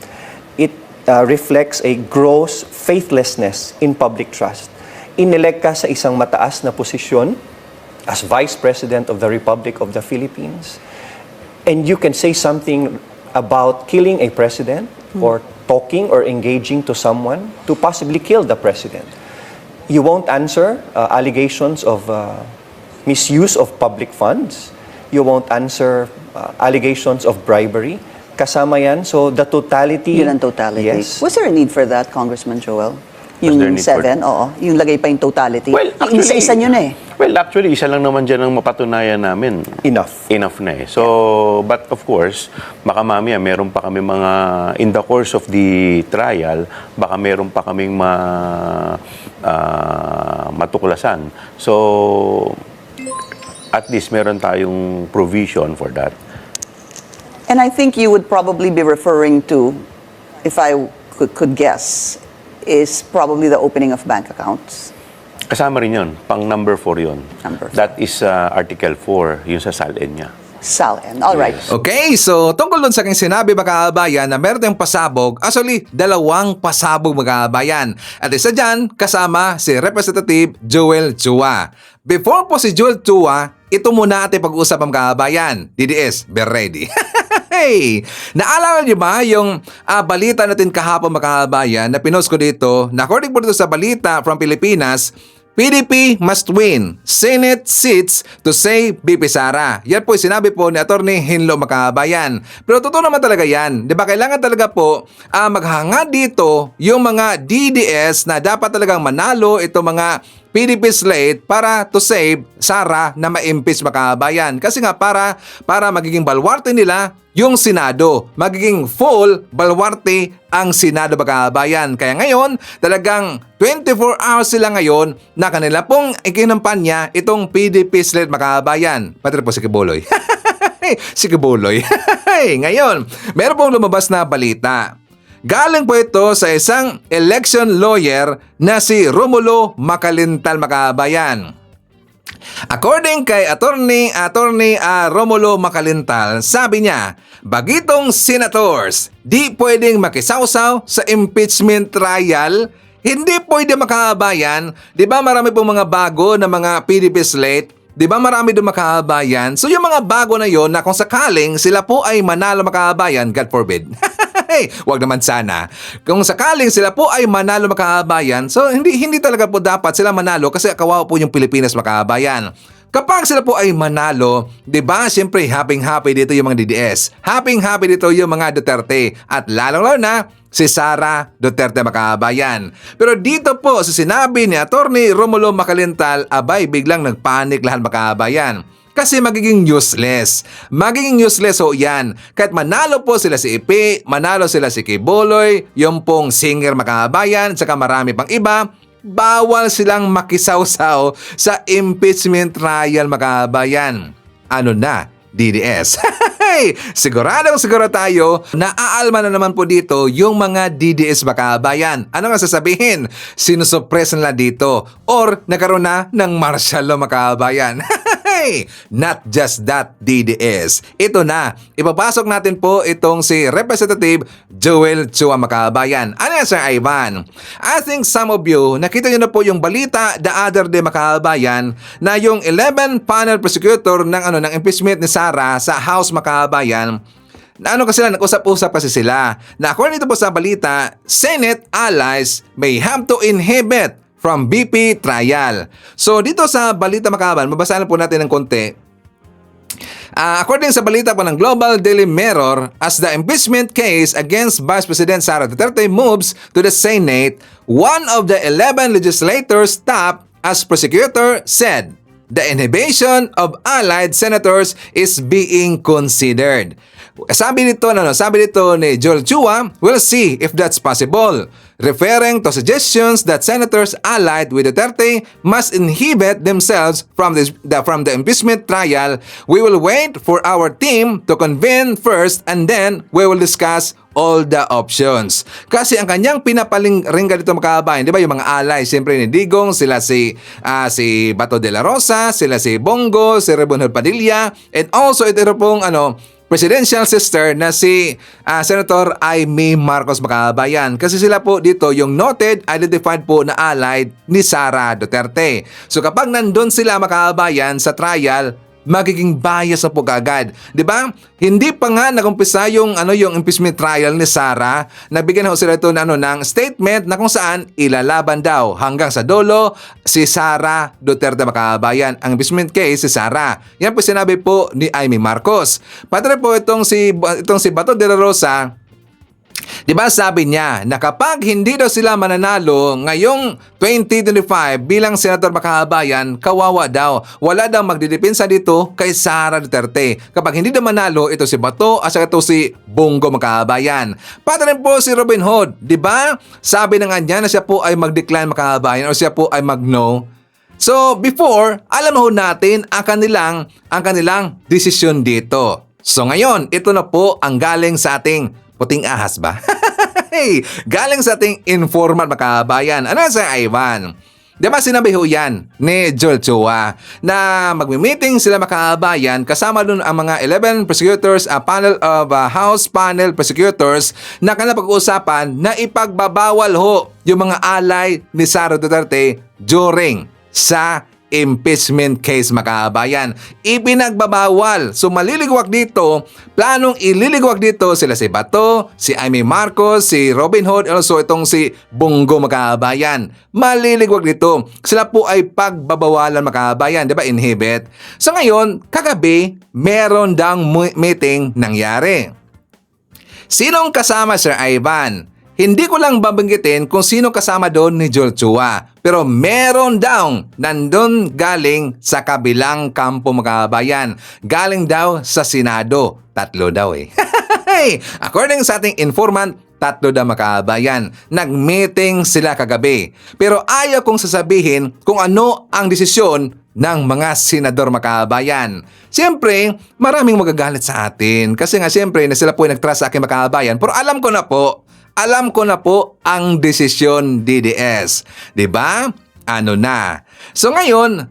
it reflects a gross faithlessness in public trust. Inelect ka sa isang mataas na posisyon as Vice President of the Republic of the Philippines, and you can say something about killing a president or talking or engaging to someone to possibly kill the president. You won't answer allegations of misuse of public funds. You won't answer allegations of bribery. Kasama yan. So the totality... Yun ang totality. Yes. Was there a need for that, Congressman Joel? there Yung a need for- 7, oo. Yung lagay pa yung totality. Well, Ang isa-isa nyo na eh. Well, actually, isa lang naman dyan ang mapatunayan namin. Enough. Enough na eh. So, but of course, baka mamaya meron pa kami mga, in the course of the trial, baka meron pa kaming matuklasan. So, at least meron tayong provision for that. And I think you would probably be referring to, if I could guess, is probably the opening of bank accounts. Kasama rin yun. Pang number 4 yun. Number 4. That is Article 4, yun sa SALN niya. SALN. All right. Okay, so tungkol dun sa aking sinabi mga kabayan na meron tayong pasabog, actually, 2 pasabog mga kabayan. At isa dyan, kasama si Representative Joel Chua. Before po si Joel Chua, ito muna ating pag-uusap mga kabayan. DDS, be ready. Hey! Naalala niyo ba yung balita natin kahapon mga kabayan na pinost ko dito na according po dito sa balita from Pilipinas, PDP must win Senate seats to save BP Sara. Yan po sinabi po ni Atty. Hinlo Makabayan. Pero totoo naman talaga yan. Di ba kailangan talaga po maghanga dito yung mga DDS na dapat talagang manalo itong mga PDP slate para to save Sara na ma-impeach Makabayan. Kasi nga para magiging balwarte nila yung Senado. Magiging full balwarte ang Senado Makabayan. Kaya ngayon, talagang 24 hours sila ngayon na kanila pong ikinampanya itong PDP slate Makabayan. Pati po si Kibuloy. Si Kibuloy. Ngayon, meron pong lumabas na balita. Galing po ito sa isang election lawyer na si Romulo Macalintal Makabayan. According kay attorney Romulo Macalintal, sabi niya, bagitong senators, di pwedeng makisawsaw sa impeachment trial. Hindi pwede Makabayan. Di ba marami pong mga bago na mga PDP slate? Di ba marami doon Makabayan? So yung mga bago na yon na kung sakaling sila po ay manalo Makabayan, God forbid. Wag naman sana. Kung sakaling sila po ay manalo Makabayan, so hindi talaga po dapat sila manalo kasi kawawa po yung Pilipinas Makabayan. Kapag sila po ay manalo, 'di ba? Siyempre happy dito yung mga DDS. Happy dito yung mga Duterte at lalong-lalo na si Sara Duterte Makabayan. Pero dito po sa sinabi ni Atty. Romulo Macalintal, abay biglang nagpanik lahat Makabayan. Kasi magiging useless. Magiging useless ho yan. Kahit manalo po sila si Ipi, manalo sila si Kibuloy, yung pong singer Makabayan, saka marami pang iba, bawal silang makisawsaw sa impeachment trial Makabayan. Ano na? DDS. Siguradong siguro tayo na aalma na naman po dito yung mga DDS Makabayan. Ano nga sasabihin? Sinusuppress nila dito or nagkaroon na ng martial law Makabayan. Not just that, DDS. Ito na, ipapasok natin po itong si Representative Joel Chua Makabayan. Ano yan, Sir Ivan? I think some of you, nakita nyo na po yung balita the other day Makabayan na yung 11 panel prosecutor ng impeachment ni Sara sa House Makabayan, nag-usap-usap kasi sila na according to po sa balita, Senate allies may have to inhibit from BP trial. So dito sa balita Makabayan, mabasahin po natin ng konti. According sa balita po ng Global Daily Mirror, as the impeachment case against Vice President Sara Duterte moves to the Senate, one of the 11 legislators tapped as prosecutor said, the inhibition of allied senators is being considered. Sabi nito ni Joel Chua, we'll see if that's possible. referring to suggestions that senators allied with Duterte must inhibit themselves from the impeachment trial. We will wait for our team to convene first and then we will discuss all the options. Kasi ang kanyang pinaparinggan dito mga kabayan, di ba, yung mga alay, siyempre ni Digong, sila si Bato de la Rosa, sila si Bongo, si Rebonhol Padilla, and also ito pong presidential sister na si Senator Amy Marcos mga kabayan. Kasi sila po dito yung noted, identified po na allied ni Sara Duterte. So kapag nandun sila mga kabayan sa trial, magiging bias na po kagad. 'Di ba? Hindi pa nga nagumpisa yung impeachment trial ni Sara. Nabigyan ho sila ito ng statement na kung saan ilalaban daw hanggang sa dulo si Sara Duterte mga kabayan. Ang impeachment case si Sara. Yan po sinabi po ni Amy Marcos. Pati rin po itong si Bato de la Rosa. Diba sabi niya na kapag hindi daw sila mananalo ngayong 2025 bilang senator makahabayan, kawawa daw. Wala daw magdidepensa dito kay Sara Duterte. Kapag hindi daw manalo, ito si Bato at saka ito si Bongo makahabayan. Pati rin po si Robin Hood. Diba? Sabi na nga niya na siya po ay mag-decline makahabayan o siya po ay mag-no. So before, alam ho natin ang kanilang desisyon dito. So ngayon, ito na po ang galing sa ating puting ahas ba? Hey, galing sa ating informant makabayan. Ano sa Ivan? Diba sinabi ho yan ni Joel Chua na magmi-meeting sila makabayan kasama dun ang mga 11 prosecutors, a panel of House panel prosecutors na kanila pag-uusapan na ipagbabawal ho yung mga alay ni Sara Duterte during sa impeachment case makabayan. Ipinagbabawal. So maliligwak dito, planong ililigwak dito sila si Bato, si Amy Marcos, si Robin Hood, also itong si Bongo makabayan. Maliligwak dito. Sila po ay pagbabawalan makabayan, 'di ba? Inhibit. So ngayon, kagabi, meron dang meeting nangyari. Sinong kasama Sir Ivan? Hindi ko lang babanggitin kung sino kasama doon ni Joel Chua. Pero meron daw nandun galing sa kabilang kampo makabayan. Galing daw sa Senado. 3 daw eh. According sa ating informant, 3 daw makabayan. Nag-meeting sila kagabi. Pero ayaw kong sasabihin kung ano ang desisyon ng mga senador makabayan. Siyempre, maraming magagalit sa atin. Kasi nga siyempre na sila po ay nag-trust sa akin makabayan. Pero alam ko na po ang desisyon DDS. 'Di ba? Ano na. So ngayon,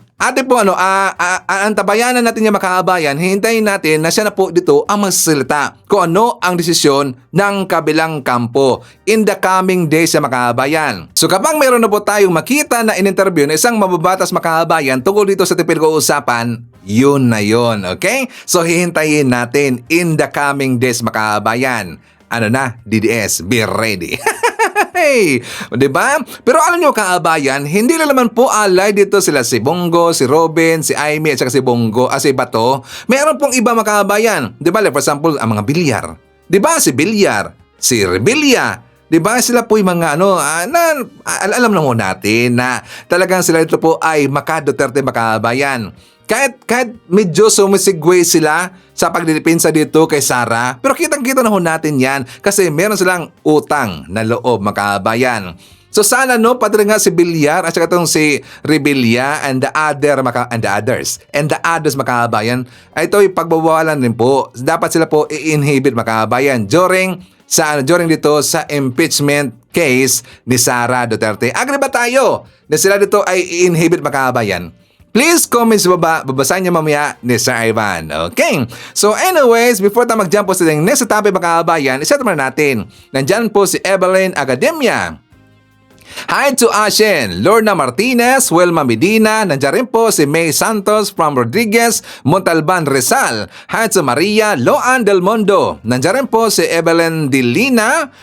antabayanan natin yung makabayan, hintayin natin na siya na po dito ang magsasalita kung ano ang desisyon ng kabilang kampo in the coming days sa makabayan. So kapag mayroon na po tayong makita na in-interview na isang mababatas makabayan tungkol dito sa tipid ko usapan, yun na yun, okay? So hihintayin natin in the coming days makabayan. Ano na, DDS, be ready. Hey, 'di ba? Pero alam niyo kaabayan, hindi lang naman po alay dito sila si Bongo, si Robin, si Amy at saka si Bato. Meron pong iba makaabayan. 'Di ba? Like for example, ang mga bilyar. 'Di ba? Si Bilyar, si Rebilla. 'Di ba? Sila po yung mga alam na mo natin na talagang sila ito po ay maka-Duterte makaabayan. Kahit medyo sumisigway sila sa pagdidepensa dito kay Sara, pero kitang-kita na ho natin yan kasi meron silang utang na loob makabayan. So sana pati rin nga si Bilyar at saka itong si Rebilla and the others makabayan ay ito yung pagbabawalan din po. Dapat sila po i-inhibit makabayan during dito sa impeachment case ni Sara Duterte. Agree ba tayo na sila dito ay i-inhibit makabayan? Please comment sa baba, babasahin niyo mamaya ni Sir Ivan. Okay? So anyways, before tayo mag-jump po sa next topic mga kabayan, iset naman natin. Nandyan po si Evelyn Academia. Hi to Ashen, Lorna Martinez, Wilma Medina, nandiyan rin po si May Santos from Rodriguez, Montalban, Rizal. Hi to Maria Loan Del Mundo, nandiyan rin po si Evan Delina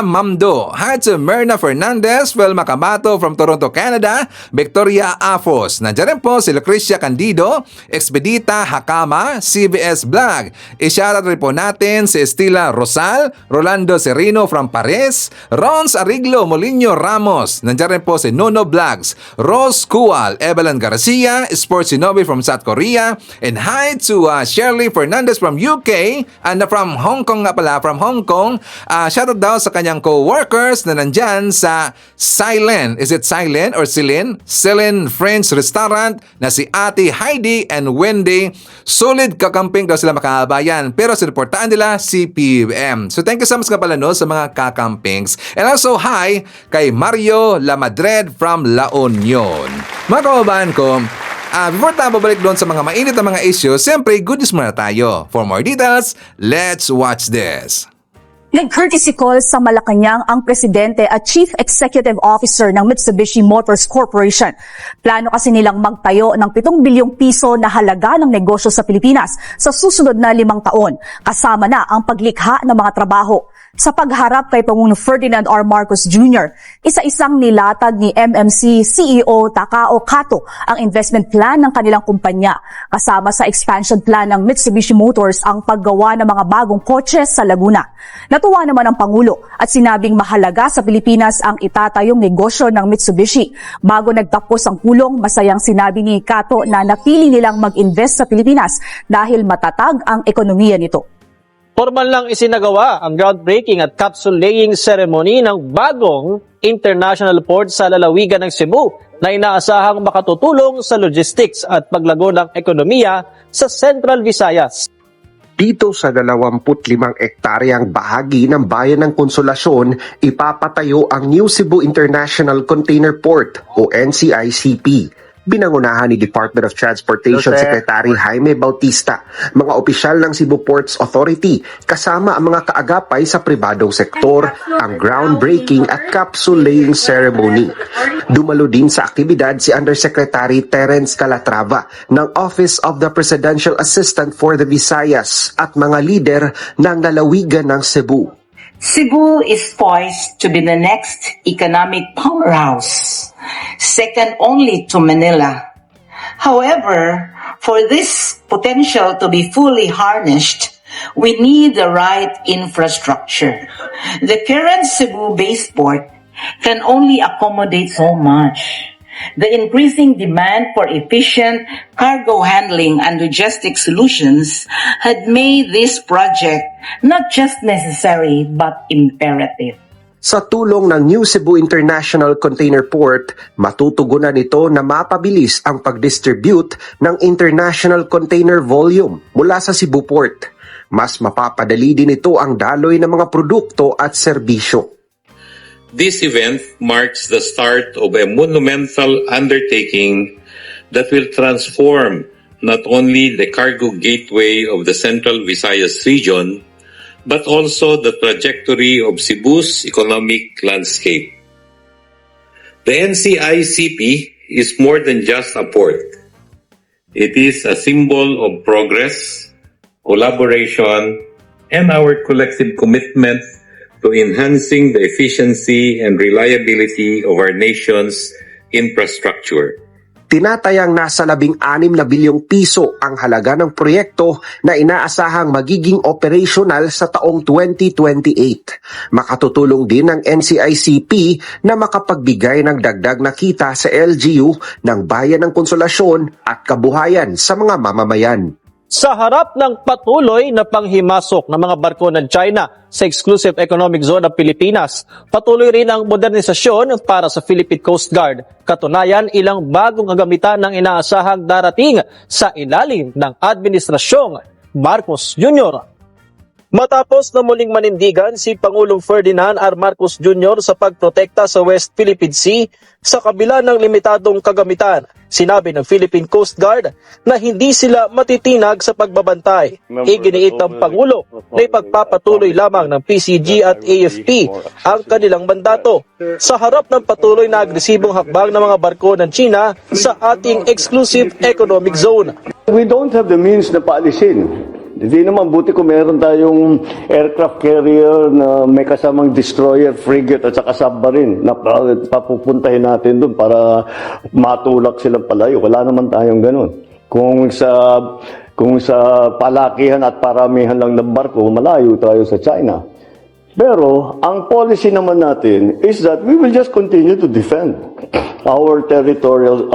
Mamdo. Hi to Myrna Fernandez, Wilma Camato from Toronto, Canada, Victoria Afos. Nandiyan rin po si Lucrecia Candido, Expedita Hakama, CBS Vlog. I-shoutout rin po natin si Estila Rosal, Rolando Serino from Paris, Rons Ariglo Molino Ramos. Nandiyan rin po si Nono Vlogs, Rose Kual, Evelyn Garcia, Sports Shinobi from South Korea, and hi to Shirley Fernandez from UK, and from Hong Kong nga pala, from Hong Kong. Shoutout daw sa kanyang co-workers na nandyan sa Silent. Is it Silent or Celine? Celine French Restaurant na si Ate Heidi and Wendy. Solid kakamping daw sila makabayan, pero sinuportaan nila si PBM. So thank you so much nga pala no, sa mga kakampings. And also hi kay Mario Lamadred from La Union. Mga kababayan ko, before tayo babalik doon sa mga mainit na mga issues, siyempre good news muna tayo. For more details, let's watch this. Nag-courtesy call sa Malacanang ang presidente at chief executive officer ng Mitsubishi Motors Corporation. Plano kasi nilang magtayo ng 7 bilyong piso na halaga ng negosyo sa Pilipinas sa susunod na 5 taon, kasama na ang paglikha ng mga trabaho. Sa pagharap kay Pangulong Ferdinand R. Marcos Jr., isa-isang nilatag ni MMC CEO Takao Kato ang investment plan ng kanilang kumpanya. Kasama sa expansion plan ng Mitsubishi Motors ang paggawa ng mga bagong kotse sa Laguna. Natuwa naman ang Pangulo at sinabing mahalaga sa Pilipinas ang itatayong negosyo ng Mitsubishi. Bago nagtapos ang pulong, masayang sinabi ni Kato na napili nilang mag-invest sa Pilipinas dahil matatag ang ekonomiya nito. Formal lang isinagawa ang groundbreaking at capsule laying ceremony ng bagong international port sa lalawigan ng Cebu na inaasahang makatutulong sa logistics at paglago ng ekonomiya sa Central Visayas. Dito sa 25 ektaryang bahagi ng Bayan ng Konsolasyon, ipapatayo ang New Cebu International Container Port o NCICP. Binangunahan ni Department of Transportation Secretary Jaime Bautista, mga opisyal ng Cebu Ports Authority, kasama ang mga kaagapay sa pribadong sektor, ang groundbreaking at capsule laying ceremony. Dumalo din sa aktibidad si Undersecretary Terence Calatrava ng Office of the Presidential Assistant for the Visayas at mga lider ng lalawigan ng Cebu. Cebu is poised to be the next economic powerhouse, second only to Manila. However, for this potential to be fully harnessed, we need the right infrastructure. The current Cebu-based port can only accommodate so much. The increasing demand for efficient cargo handling and logistic solutions had made this project not just necessary but imperative. Sa tulong ng New Cebu International Container Port, matutugunan ito na mapabilis ang pag-distribute ng international container volume mula sa Cebu Port. Mas mapapadali din ito ang daloy ng mga produkto at serbisyo. This event marks the start of a monumental undertaking that will transform not only the cargo gateway of the Central Visayas region, but also the trajectory of Cebu's economic landscape. The NCICP is more than just a port. It is a symbol of progress, collaboration, and our collective commitment to enhancing the efficiency and reliability of our nation's infrastructure. Tinatayang nasa 16 na bilyong piso ang halaga ng proyekto na inaasahang magiging operational sa taong 2028. Makatutulong din ang NCICP na makapagbigay ng dagdag na kita sa LGU ng Bayan ng Konsolasyon at kabuhayan sa mga mamamayan. Sa harap ng patuloy na panghimasok ng mga barko ng China sa Exclusive Economic Zone ng Pilipinas, patuloy rin ang modernisasyon para sa Philippine Coast Guard. Katunayan, ilang bagong kagamitan ng inaasahang darating sa ilalim ng Administrasyong Marcos Jr. Matapos na muling manindigan si Pangulong Ferdinand R. Marcos Jr. sa pagprotekta sa West Philippine Sea sa kabila ng limitadong kagamitan, sinabi ng Philippine Coast Guard na hindi sila matitinag sa pagbabantay. Iginiit ng Pangulo na ipagpapatuloy lamang ng PCG at AFP ang kanilang mandato sa harap ng patuloy na agresibong hakbang ng mga barko ng China sa ating Exclusive Economic Zone. We don't have the means na paalisin. Hindi naman, buti kung meron tayong aircraft carrier na may kasamang destroyer, frigate at saka submarine na papupuntahin natin doon para matulak silang palayo. Wala naman tayong ganun. Kung sa palakihan at paramihan lang ng barko, malayo tayo sa China. Pero ang policy naman natin is that we will just continue to defend our territorial,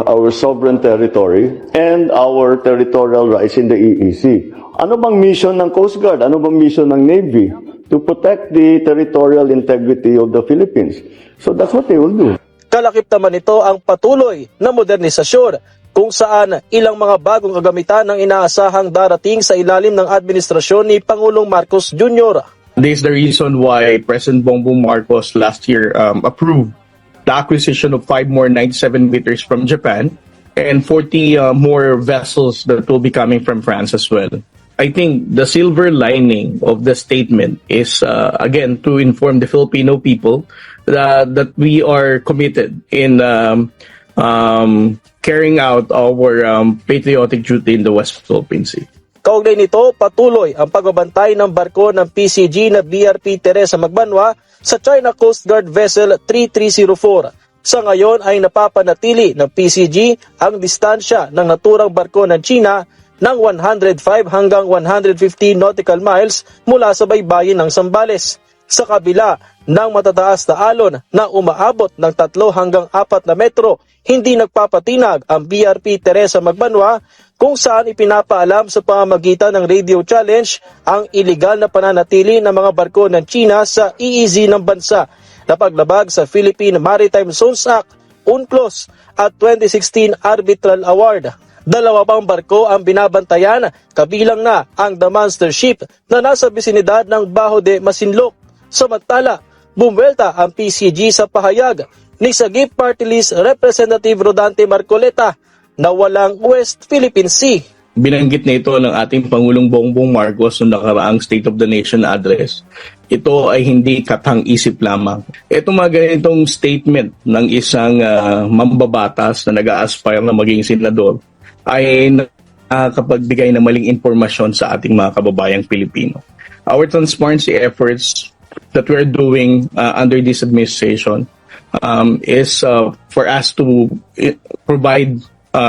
our sovereign territory and our territorial rights in the EEZ. Ano bang mission ng Coast Guard? Ano bang mission ng Navy? To protect the territorial integrity of the Philippines. So that's what they will do. Kalakip naman ito ang patuloy na modernisasyon kung saan ilang mga bagong kagamitan ang inaasahang darating sa ilalim ng administrasyon ni Pangulong Marcos Jr. This is the reason why President Bongbong Marcos last year approved the acquisition of 5 more 97 meters from Japan and 40 more vessels that will be coming from France as well. I think the silver lining of the statement is, again, to inform the Filipino people that we are committed in carrying out our patriotic duty in the West Philippine Sea. Kaugnay nito, patuloy ang pagbabantay ng barko ng PCG na BRP Teresa Magbanwa sa China Coast Guard Vessel 3304. Sa ngayon ay napapanatili ng PCG ang distansya ng naturang barko ng China ng 105 hanggang 150 nautical miles mula sa baybayin ng Zambales. Sa kabila ng matataas na alon na umaabot ng 3 hanggang 4 na metro, hindi nagpapatinag ang BRP Teresa Magbanwa kung saan ipinapaalam sa pamamagitan ng radio challenge ang iligal na pananatili ng mga barko ng China sa EEZ ng bansa na paglabag sa Philippine Maritime Zones Act, UNCLOS at 2016 Arbitral Award. 2 pang barko ang binabantayan, kabilang na ang The Monster Ship na nasa bisinidad ng Bajo de Masinloc. Samantala, bumwelta ang PCG sa pahayag ni Sagip Party List Representative Rodante Marcoleta na walang West Philippine Sea. Binanggit na ito ng ating Pangulong Bongbong Marcos noong nakaraang State of the Nation address. Ito ay hindi katang-isip lamang. Itong mga ganitong statement ng isang mambabatas na nag-a-aspire na maging senador ay nakapagbigay ng maling impormasyon sa ating mga kababayang Pilipino. Our transparency efforts that we're doing under this administration is for us to provide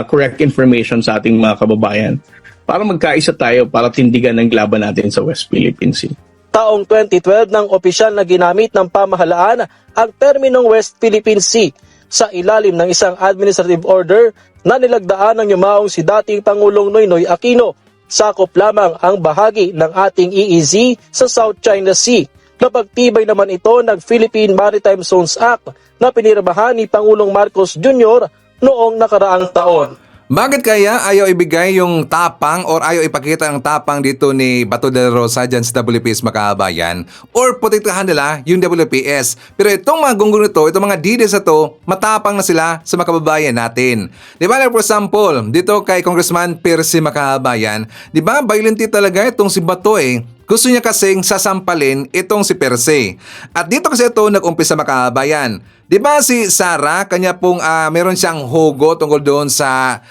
correct information sa ating mga kababayan para magkaisa tayo para tindigan ang laban natin sa West Philippine Sea. Taong 2012 nang opisyal na ginamit ng pamahalaan ang terminong West Philippine Sea sa ilalim ng isang administrative order na nilagdaan ng yumaong si dating Pangulong Noynoy Aquino. Sakop lamang ang bahagi ng ating EEZ sa South China Sea. Napagtibay naman ito ng Philippine Maritime Zones Act na pinirmahan ni Pangulong Marcos Jr. noong nakaraang taon. Bakit kaya ayaw ibigay yung tapang or ayaw ipakita ang tapang dito ni Bato de la Rosa dyan sa WPS Makabayan or protektahan nila yung WPS? Pero itong mga gunggong nito, itong mga DDS na to, matapang na sila sa makababayan natin. Di ba, for example, dito kay Congressman Percy Makabayan, di ba, violent talaga itong si Bato eh. Gusto niya kasing sasampalin itong si Percy. At dito kasi ito nag-umpisa Makabayan. Di ba si Sarah, kanya pong meron siyang hugo tungkol doon sa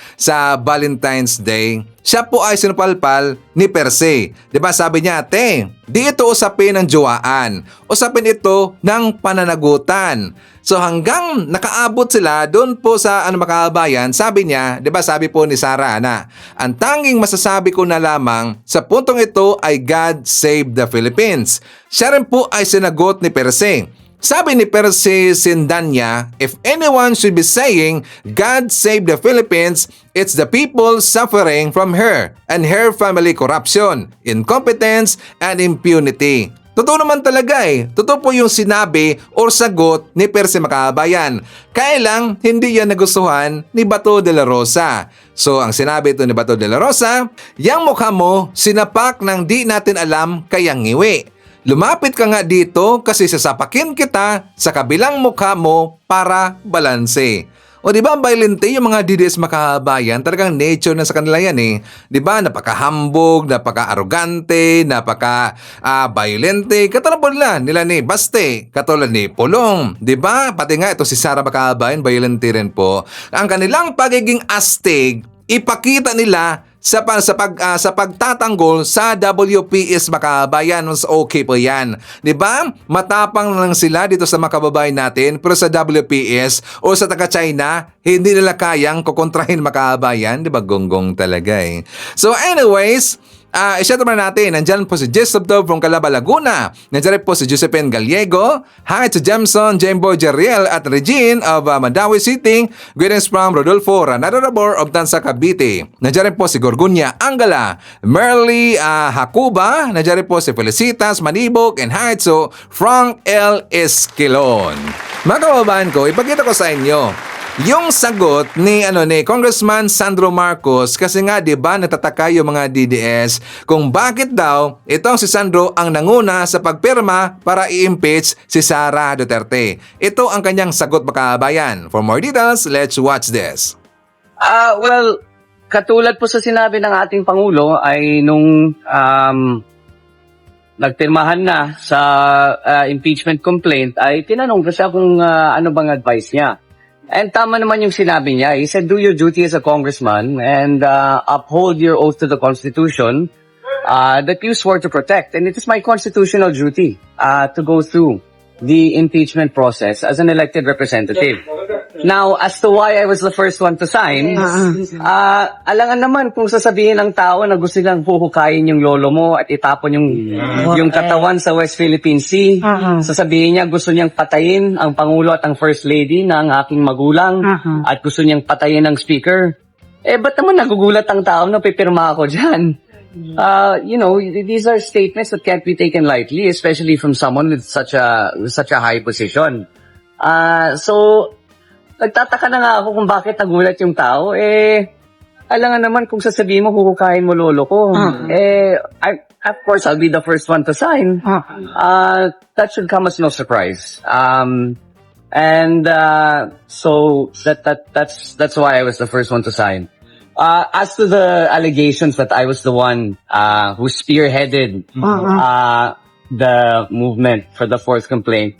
Valentine's Day. Siya po ay sinupalpal ni Percy. Di ba sabi niya, di ito usapin ng jowaan. Usapin ito ng pananagutan. So hanggang nakaabot sila doon po sa Makabayan, sabi niya, di ba sabi po ni Sarah na, ang tanging masasabi ko na lamang sa puntong ito ay God save the Philippines. Siya rin po ay sinagot ni Percy. Sabi ni Percy Sindanya, if anyone should be saying, God save the Philippines, it's the people suffering from her and her family corruption, incompetence, and impunity. Totoo naman talaga eh. Totoo po yung sinabi or sagot ni Percy Makabayan. Kaya lang, hindi yan nagustuhan ni Bato de la Rosa. So, ang sinabi ito ni Bato de la Rosa, yang mukha mo, sinapak ng di natin alam kayang ngiwi. Lumapit ka nga dito kasi sasapakin kita sa kabilang mukha mo para balanse. O di ba violente yung mga DDS Makabayan, talagang nature na sa kanila yan eh. Di ba napaka-hambog, napaka-arrogante, napaka-violente. Katulad nila ni Baste, katulad ni Pulong. Di ba? Pati nga ito si Sara Makabayan, violente rin po. Ang kanilang pagiging astig, ipakita nila sa pagtatanggol sa WPS Makabayan. Mas okay po yan. Diba? Matapang lang sila dito sa makababayan natin, pero sa WPS o sa taga-China, hindi nila kayang kukontrahin Makabayan. Diba? Gonggong talaga eh. So anyways, Iset naman natin, nandyan po si Jess Subtob from Calaba, Laguna. Nandyan rin po si Josephine Gallego. Hi to Jamson, Jembo Jeriel at Regine of Madawi City. Greetings from Rodolfo Ranadorabor of Tansa, Cavite. Nandyan rin po si Gorgunya Angala, Merly Hakuba. Nandyan rin po si Felicitas Manibog and hi to Frank L. Esquilon. Mga kababayan ko, ipakita ko sa inyo yung sagot ni Congressman Sandro Marcos, kasi nga 'di ba natataka yung mga DDS kung bakit daw itong si Sandro ang nanguna sa pagpirma para i-impeach si Sara Duterte. Ito ang kanyang sagot, mga kabayan. For more details, let's watch this. Well, katulad po sa sinabi ng ating Pangulo ay nung nagpirmahan na sa impeachment complaint ay tinanong ko siya kung ano bang advice niya. And tama naman yung sinabi niya. He said, do your duty as a congressman and uphold your oath to the Constitution that you swore to protect. And it is my constitutional duty to go through the impeachment process as an elected representative. Now, as to why I was the first one to sign, alangan naman kung sasabihin ng tao na gusto nilang huhukayin yung lolo mo at itapon yung katawan sa West Philippine Sea. Sasabihin niya gusto niyang patayin ang Pangulo at ang First Lady na ang aking magulang at gusto niyang patayin ang Speaker. Ba't naman nagugulat ang tao na pipirma ako dyan? These are statements that can't be taken lightly, especially from someone with such a high position. So, nagtataka na nga ako kung bakit nagulat yung tao. Alangan naman kung sasabihin mo, huhukayin mo lolo ko. Of course, I'll be the first one to sign. That should come as no surprise. So that's why I was the first one to sign. As to the allegations that I was the one who spearheaded the movement for the fourth complaint,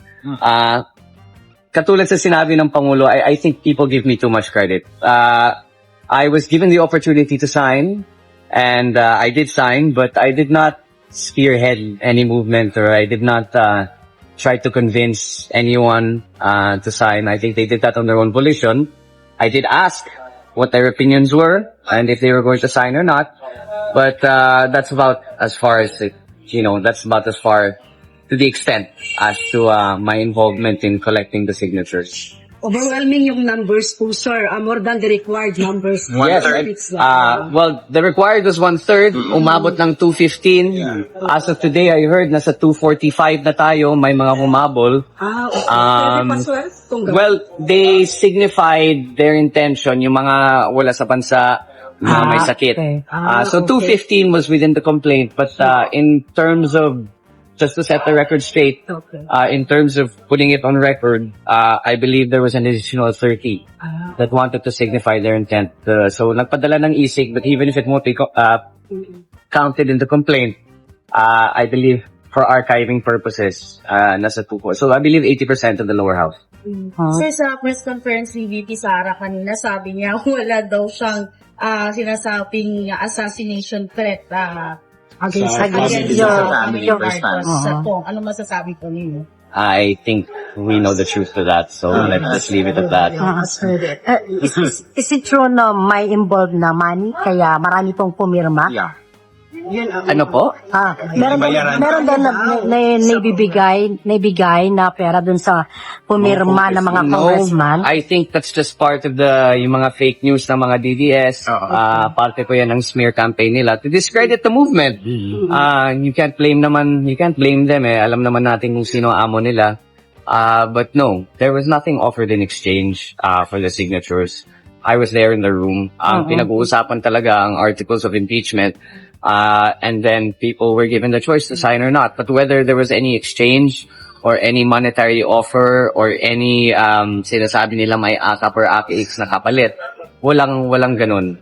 katulad sa sinabi ng Pangulo, I think people give me too much credit. I was given the opportunity to sign, and I did sign, but I did not spearhead any movement, or I did not try to convince anyone to sign. I think they did that on their own volition. I did ask what their opinions were, and if they were going to sign or not, but that's about as far as to the extent as to my involvement in collecting the signatures. Overwhelming yung numbers po, sir. More than the required numbers. Yes. Well, the required was 1/3. Umabot ng 215. Yeah. As of today, I heard nasa 245 na tayo. May mga humabol. Well, they signified their intention, yung mga wala sa bansa, mga may sakit. Okay. So 215 was within the complaint, but in terms of just to set the record straight, in terms of putting it on record, I believe there was an additional 30 that wanted to signify their intent. So nagpadala ng isig, but even if it won't be counted in the complaint, I believe for archiving purposes, nasa 2. So I believe 80% of the lower house. Sir, sa press conference ni VP Sara kanina, sabi niya wala daw siyang sinasabing assassination threat against your Marcos. Ano masasabi po ninyo? I think we know the truth to that, so let's just leave it at that. Is it true na may involved na money, kaya marami pong pumirma? Yeah. Ano po? Meron din naibigay na pera dun sa pumirma ng mga congressman. I think that's just part of yung mga fake news ng mga DDS. Parte po yan ng smear campaign nila to discredit the movement. You can't blame them Alam naman natin kung sino amo nila. But no, there was nothing offered in exchange for the signatures. I was there in the room. Pinag-uusapan talaga ang articles of impeachment. And then people were given the choice to sign or not. But whether there was any exchange or any monetary offer or any sinasabi nila may AKAP or AKX na kapalit, walang ganun.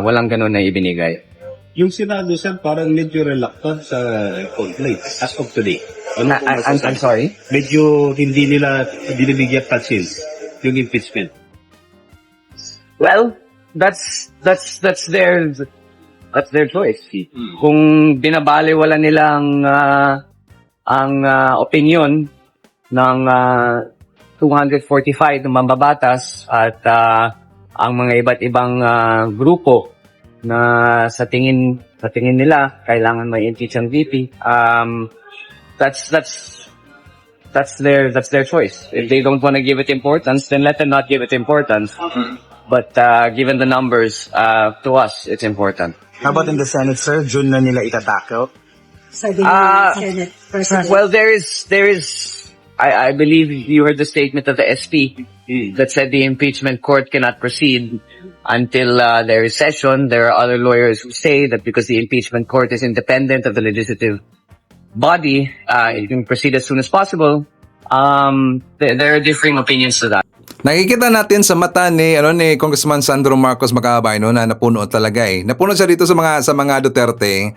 Walang ganun na ibinigay. Yung Senado, sir, parang medyo reluctant sa complaint as of today. I'm sorry? Medyo hindi nila binibigyan pansin yung impeachment. Well, that's their choice. Kung binabaliwala nila ang opinion ng 245 ng mambabatas at ang mga iba't ibang grupo na sa tingin nila kailangan may impeach ang VP. That's their choice. If they don't want to give it importance, then let them not give it importance. But given the numbers, to us, it's important. How about in the Senate, sir? June na nila itatakil? Sabi ni Senate President. Well, there is. I believe you heard the statement of the SP that said the impeachment court cannot proceed until there is session. There are other lawyers who say that because the impeachment court is independent of the legislative body, it can proceed as soon as possible. There are differing opinions to that. Nakikita natin sa mata ni Congressman Sandro Marcos Macabay na napuno talaga eh. Napuno siya dito sa mga Duterte.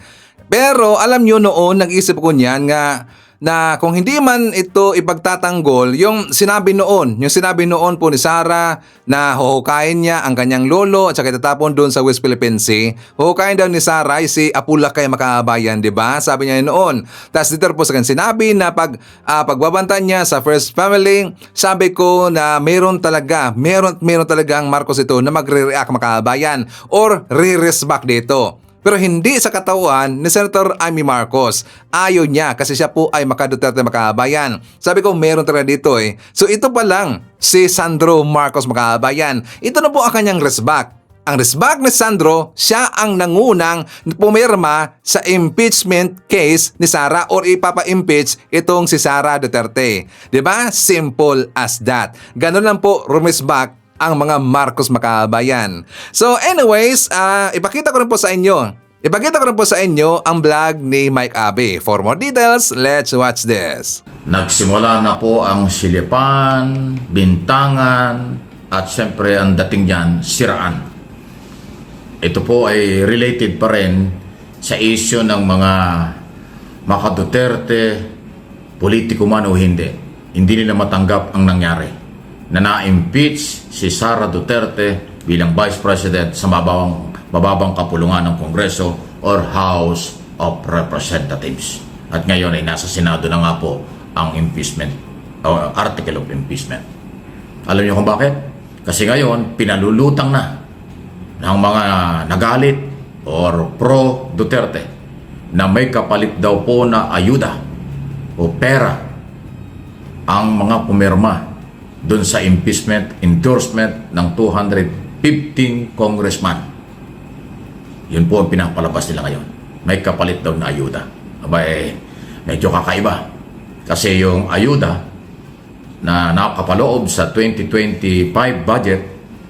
Pero alam niyo noon, nag-isip ko niyan na kung hindi man ito ipagtatanggol, yung sinabi noon po ni Sara na huhukayin niya ang kanyang lolo at saka itatapon doon sa West Philippine Sea. Huhukayin daw ni Sara si Apulacay Makabayan, di ba? Sabi niya noon. Tapos dito po sa kanya sinabi na pagbabanta niya sa First Family, sabi ko na meron talaga ang Marcos ito na magre-react Makabayan or re-respect dito. Pero hindi sa katawan ni Senator Amy Marcos. Ayaw niya kasi siya po ay Duterte Makabayan. Sabi ko meron talaga dito eh. So ito pa lang si Sandro Marcos Makabayan. Ito na po ang kanyang respect. Ang respect ni Sandro, siya ang nangunang pumirma sa impeachment case ni Sara or ipapa-impeach itong si Sara Duterte. 'Di ba? Simple as that. Ganun lang po rumisbak ang mga Marcos Makabayan. So anyways, ipakita ko rin po sa inyo ang vlog ni Mike Abe. For more details, let's watch this. Nagsimula na po ang silipan, bintangan, at siyempre ang dating dyan, siraan. Ito po ay related pa rin sa issue ng mga Duterte, politiko man o hindi. Hindi nila matanggap ang nangyari na na-impeach si Sara Duterte bilang Vice President sa mababang kapulungan ng Kongreso or House of Representatives. At ngayon ay nasa Senado na nga po ang impeachment, article of impeachment. Alam niyo kung bakit? Kasi ngayon, pinalulutang na ng mga nagalit or pro-Duterte na may kapalit daw po na ayuda o pera ang mga pumirma doon sa impeachment endorsement ng 215 congressman. Yun po ang pinapalabas nila ngayon. May kapalit daw na ayuda. Abay, medyo kakaiba. Kasi yung ayuda na nakapaloob sa 2025 budget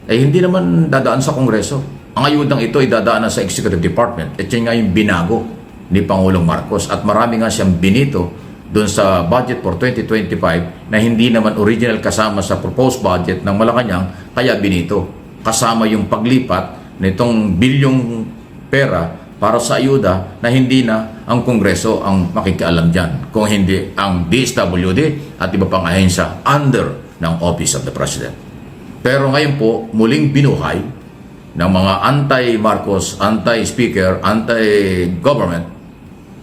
ay hindi naman dadaan sa Kongreso. Ang ayudang ito ay dadaan sa Executive Department. At yun nga yung binago ni Pangulong Marcos. At marami nga siyang binito doon sa budget for 2025 na hindi naman original kasama sa proposed budget ng Malacanang, kaya binito. Kasama yung paglipat nitong bilyong pera para sa ayuda na hindi na ang Kongreso ang makikialam dyan, kung hindi ang DSWD at iba pang ahensya under ng Office of the President. Pero ngayon po, muling binuhay ng mga anti-Marcos, anti-Speaker, anti-government,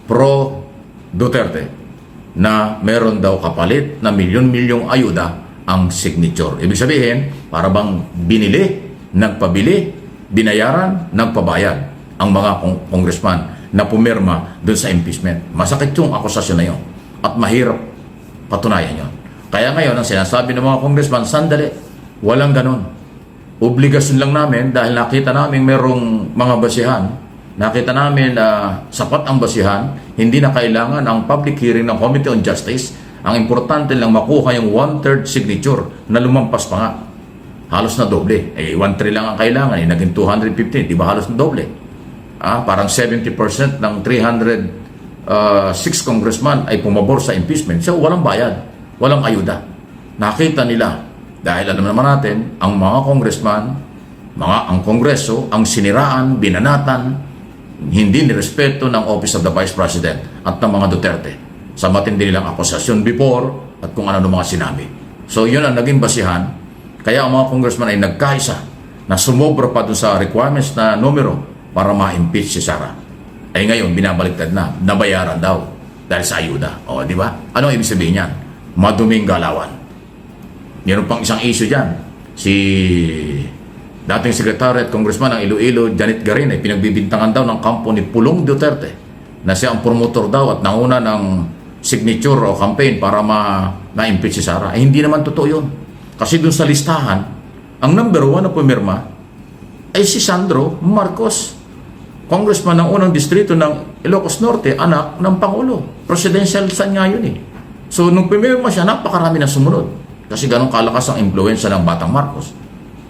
pro-Duterte, na meron daw kapalit na milyon-milyong ayuda ang signature. Ibig sabihin, para bang binili, nagpabili, binayaran, nagpabayad ang mga congressman na pumirma doon sa impeachment. Masakit yung akusasyon na yun at mahirap patunayan yun. Kaya ngayon, ang sinasabi ng mga congressman, sandali, walang ganun. Obligasyon lang namin dahil nakita namin merong mga basihan. Nakita namin na sapat ang basihan, hindi na kailangan ang public hearing ng Committee on Justice. Ang importante lang makuha yung 1/3 signature na lumampas pa nga. Halos na doble. 1/3 lang ang kailangan, naging 215, di ba halos na doble? Parang 70% ng 306 congressman ay pumabor sa impeachment. So walang bayad, walang ayuda. Nakita nila, dahil alam naman natin, ang mga congressman, ang Kongreso, ang siniraan, binanatan, hindi nirespeto ng Office of the Vice President at ng mga Duterte sa matindi nilang akusasyon before at kung ano mga sinabi. So yun ang naging basihan. Kaya ang mga congressman ay nagkaisa na sumobra pa dun sa requirements na numero para ma-impeach si Sara. Ay ngayon, binabaliktad na, nabayaran daw dahil sa ayuda. O, di ba? Ano ibig sabihin yan? Maduming galawan. Meron pang isang issue dyan. Si Dating sekretary at congressman ng Iloilo, Janet Garin, ay pinagbibintangan daw ng kampo ni Pulong Duterte na siya ang promotor daw at nanguna ng signature o campaign para ma-impeach si Sara. Hindi naman totoo yun. Kasi dun sa listahan, ang number 1 na pumirma ay si Sandro Marcos, congressman ng unang distrito ng Ilocos Norte, anak ng Pangulo. Presidential son nga yun eh. So nung pumirma siya, napakarami na sumunod. Kasi ganun kalakas ang impluensya ng Batang Marcos.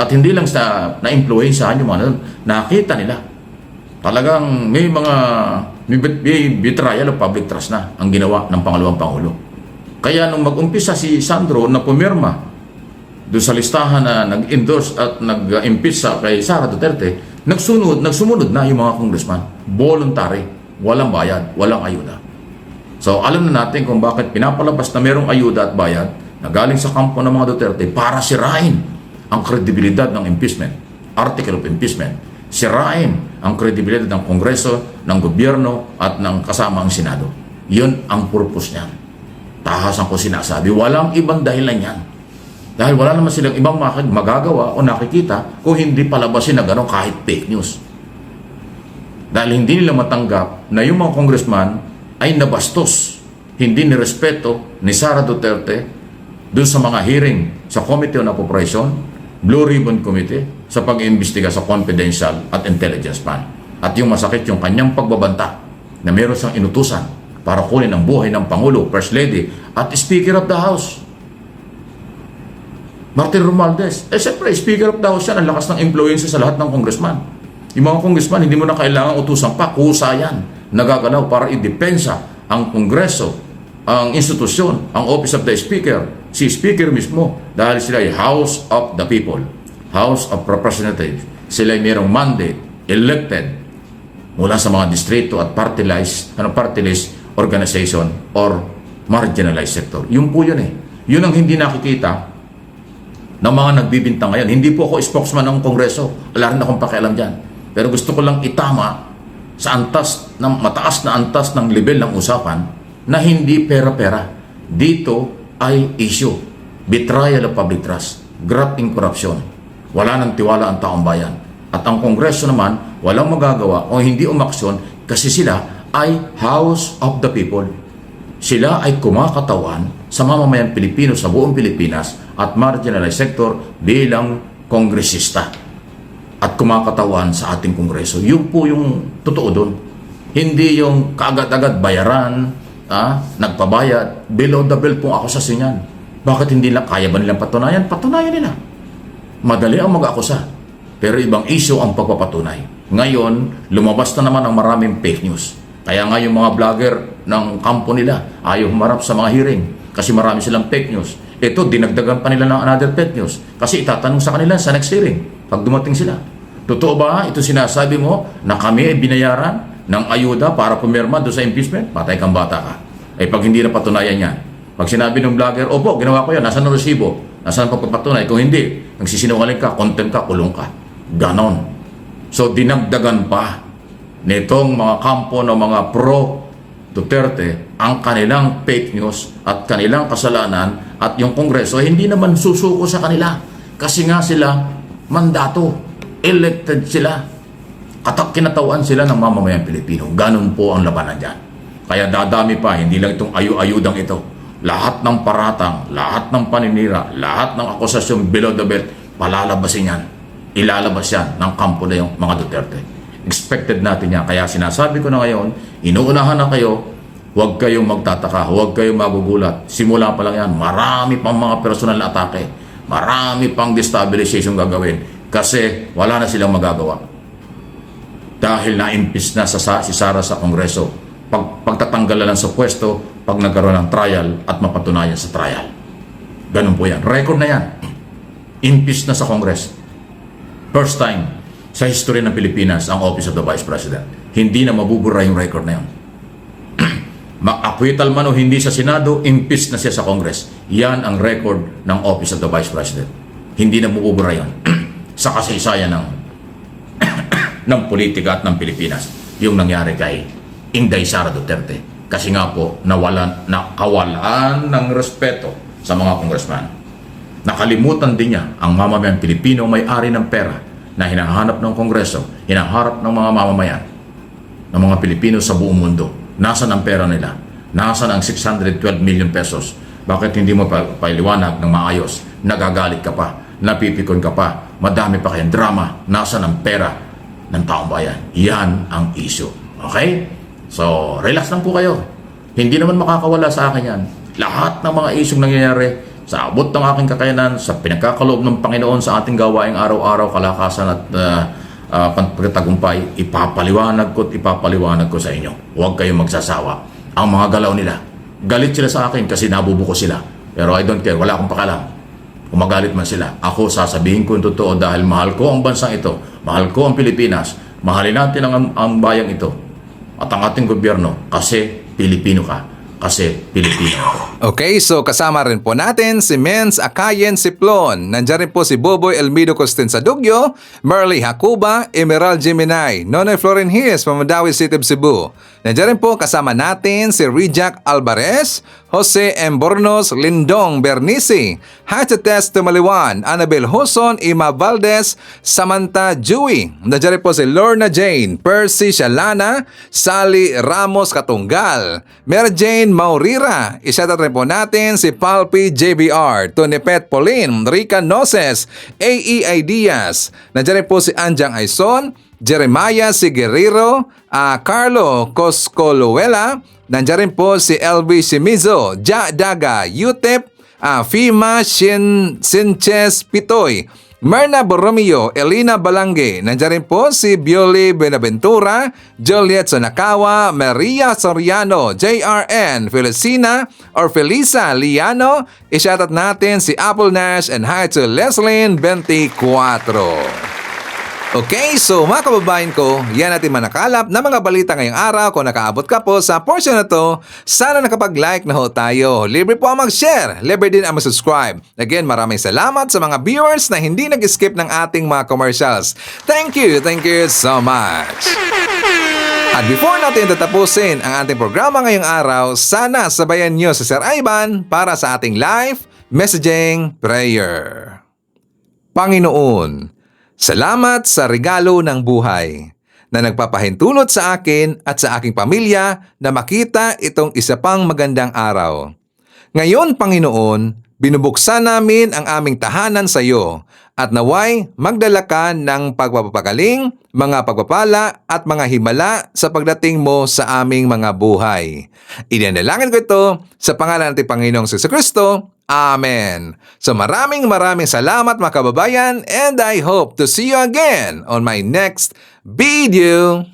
At hindi lang sa na-influensyahan yung mga nakita nila. Talagang may betrayal of public trust na ang ginawa ng pangalawang Pangulo. Kaya nung mag-umpisa si Sandro na pumirma doon sa listahan na nag-endorse at nag-impeach kay Sara Duterte, nagsumunod na yung mga congressman. Voluntary, walang bayad, walang ayuda. So alam na natin kung bakit pinapalabas na merong ayuda at bayad na galing sa kampo ng mga Duterte para sirain ang kredibilidad ng impeachment, article of impeachment, sirain ang kredibilidad ng Kongreso, ng gobyerno at ng kasama ang Senado. Yun ang purpose niyan. Tahasan ko sinasabi, walang ibang dahilan yan. Dahil wala naman silang ibang magagawa o nakikita kung hindi palabasin na gano'n kahit fake news. Dahil hindi nila matanggap na yung mga congressman ay nabastos, hindi nirespeto ni Sara Duterte doon sa mga hearing sa Committee on Appropriation, Blue Ribbon Committee, sa pag-iimbestiga sa confidential at intelligence fund. At yung masakit yung kanyang pagbabanta na meron siyang inutusan para kunin ang buhay ng Pangulo, First Lady at Speaker of the House, Martin Romualdez. Siyempre, Speaker of the House yan, ang lakas ng influence sa lahat ng congressman. Yung mga congressman, hindi mo na kailangan utusan pa, kusa yan, nagagalaw para idepensa ang Kongreso, ang institusyon, ang Office of the Speaker, si Speaker mismo, dahil sila ay House of the People, House of Representatives. Sila ay mayroong mandate, elected, mula sa mga distrito at party list organization or marginalized sector. Yun po yun eh. Yun ang hindi nakikita ng mga nagbibintang ngayon. Hindi po ako spokesman ng Kongreso. Wala rin akong pakialam dyan. Pero gusto ko lang itama sa mataas na antas ng level ng usapan na hindi pera-pera. Dito ay issue. Betrayal of public trust. Graft in corruption. Wala nang tiwala ang taong bayan. At ang Kongreso naman, walang magagawa o hindi umaksyon kasi sila ay House of the People. Sila ay kumakatawan sa mamamayan Pilipino sa buong Pilipinas at marginalized sector bilang kongresista. At kumakatawan sa ating Kongreso. Yun po yung totoo doon. Hindi yung kaagad-agad bayaran, nagpabayad, below the belt pong akusa niyan. Bakit hindi lang, kaya ba nilang patunayan? Patunayan nila. Madali ang mag-akusa. Pero ibang issue ang pagpapatunay. Ngayon, lumabas na naman ang maraming fake news. Kaya nga yung mga vlogger ng kampo nila ayaw humarap sa mga hearing kasi marami silang fake news. Ito, dinagdagan pa nila ng another fake news kasi itatanong sa kanila sa next hearing pag dumating sila. Totoo ba ito sinasabi mo na kami ay binayaran ng ayuda para pumirma doon sa impeachment? Patay kang bata ka. Pag hindi na patunayan yan. Pag sinabi ng vlogger, opo, ginawa ko yan, nasaan ang resibo? Nasaan ang pagpapatunay? Kung hindi, nagsisinungaling ka, content ka, kulong ka. Ganon. So, dinagdagan pa nitong mga kampo ng mga pro-Duterte ang kanilang fake news at kanilang kasalanan at yung Kongreso hindi naman susuko sa kanila. Kasi nga sila mandato, elected sila, kinatawan sila ng mamamayang Pilipino. Ganon po ang labanan dyan. Kaya dadami pa, hindi lang itong ayu-ayudang ito. Lahat ng paratang, lahat ng paninira, lahat ng akusasyon below the belt, palalabasin yan. Ilalabas yan ng kampo na yung mga Duterte. Expected natin yan. Kaya sinasabi ko na ngayon, inuunahan na kayo, huwag kayong magtataka, huwag kayong magugulat. Simula pa lang yan, marami pang mga personal na atake, marami pang destabilization gagawin kasi wala na silang magagawa. Dahil na-impeach na si Sara sa Kongreso. Pagtatanggal na lang sa pwesto, pag nagkaroon ng trial at mapatunayan sa trial. Ganun po yan. Record na yan. Impeach na sa Congress. First time sa history ng Pilipinas ang Office of the Vice President. Hindi na mabubura yung record na yun. Acquittal man o hindi sa Senado, impeach na siya sa Congress. Yan ang record ng Office of the Vice President. Hindi na mabubura yun sa kasaysayan ng politika at ng Pilipinas. Yung nangyari kay Inday Sara Duterte. Kasi nga po, nakawalan ng respeto sa mga congressman. Nakalimutan din niya ang mamamayang Pilipino may-ari ng pera na hinahanap ng Kongreso, hinaharap ng mga mamamayan, ng mga Pilipino sa buong mundo. Nasaan ang pera nila? Nasaan ang 612 million pesos? Bakit hindi mo pailiwanag ng maayos? Nagagalit ka pa, napipikon ka pa, madami pa kayong drama. Nasaan ang pera ng taong bayan? Yan ang issue. Okay? So, relax lang po kayo. Hindi naman makakawala sa akin yan. Lahat ng mga issue nangyayari sa abot ng aking kakayanan, sa pinagkakaloob ng Panginoon sa ating gawaing araw-araw, kalakasan at pagtagumpay, ipapaliwanag ko sa inyo. Huwag kayong magsasawa. Ang mga galaw nila, galit sila sa akin kasi nabubuko sila. Pero I don't care, wala akong pakalam. Kung magalit man sila, ako sasabihin ko yung totoo dahil mahal ko ang bansang ito, mahal ko ang Pilipinas, mahalin natin ang bayang ito at ang ating gobyerno kasi Pilipino ka. Kasi Pilipino ako. Okay, so kasama rin po natin si Menz Akayen Siplon. Nandiyan rin po si Boboy Elmido Costinsadugyo, Merly Hakuba, Emerald Jimenay, Nonoy Florenhies from Mandawi City of Cebu. Nandiyan rin po kasama natin si Rijak Alvarez, Jose M. Bornos, Lindong Bernice, Hachates Tumaliwan, Annabel Huson, Ima Valdez, Samantha Dewey. Nandiyan rin po si Lorna Jane, Percy Shalana, Sally Ramos Katunggal, Mary Jane Maurira. Isatat rin po natin si Palpi JBR, Tunipet Pauline, Rica Noses, AEI Diaz. Nandiyan rin po si Anjang Aison, Jeremiah Siguerrero, Carlo Coscoluela. Nandiyan rin po si LB Simizo, Ja Daga, Utep, Fima Sinchez Pitoy, Merna Borromeo, Elina Balangge. Nandiyan rin po si Bioli Benaventura, Juliet Sonakawa, Maria Soriano, JRN, Felicina or Felisa Liano. Isyatat natin si Apple Nash and hi to Leslyn 24. Okay, so mga kababayan ko, yan natin manakalap na mga balita ngayong araw. Kung nakaabot ka po sa portion na to, sana nakapag-like na ho tayo. Libre po ang mag-share, libre din ang mag-subscribe. Again, maraming salamat sa mga viewers na hindi nag-skip ng ating mga commercials. Thank you so much. At before natin tatapusin ang ating programa ngayong araw, sana sabayan nyo si Sir Ivan para sa ating live messaging prayer. Panginoon, salamat sa regalo ng buhay na nagpapahintulot sa akin at sa aking pamilya na makita itong isa pang magandang araw. Ngayon, Panginoon, binubuksan namin ang aming tahanan sa iyo at naway magdala ka ng pagpapagaling, mga pagpapala at mga himala sa pagdating mo sa aming mga buhay. Idinalangin ko ito sa pangalan ng Panginoong Jesucristo. Amen. So maraming salamat mga kababayan and I hope to see you again on my next video.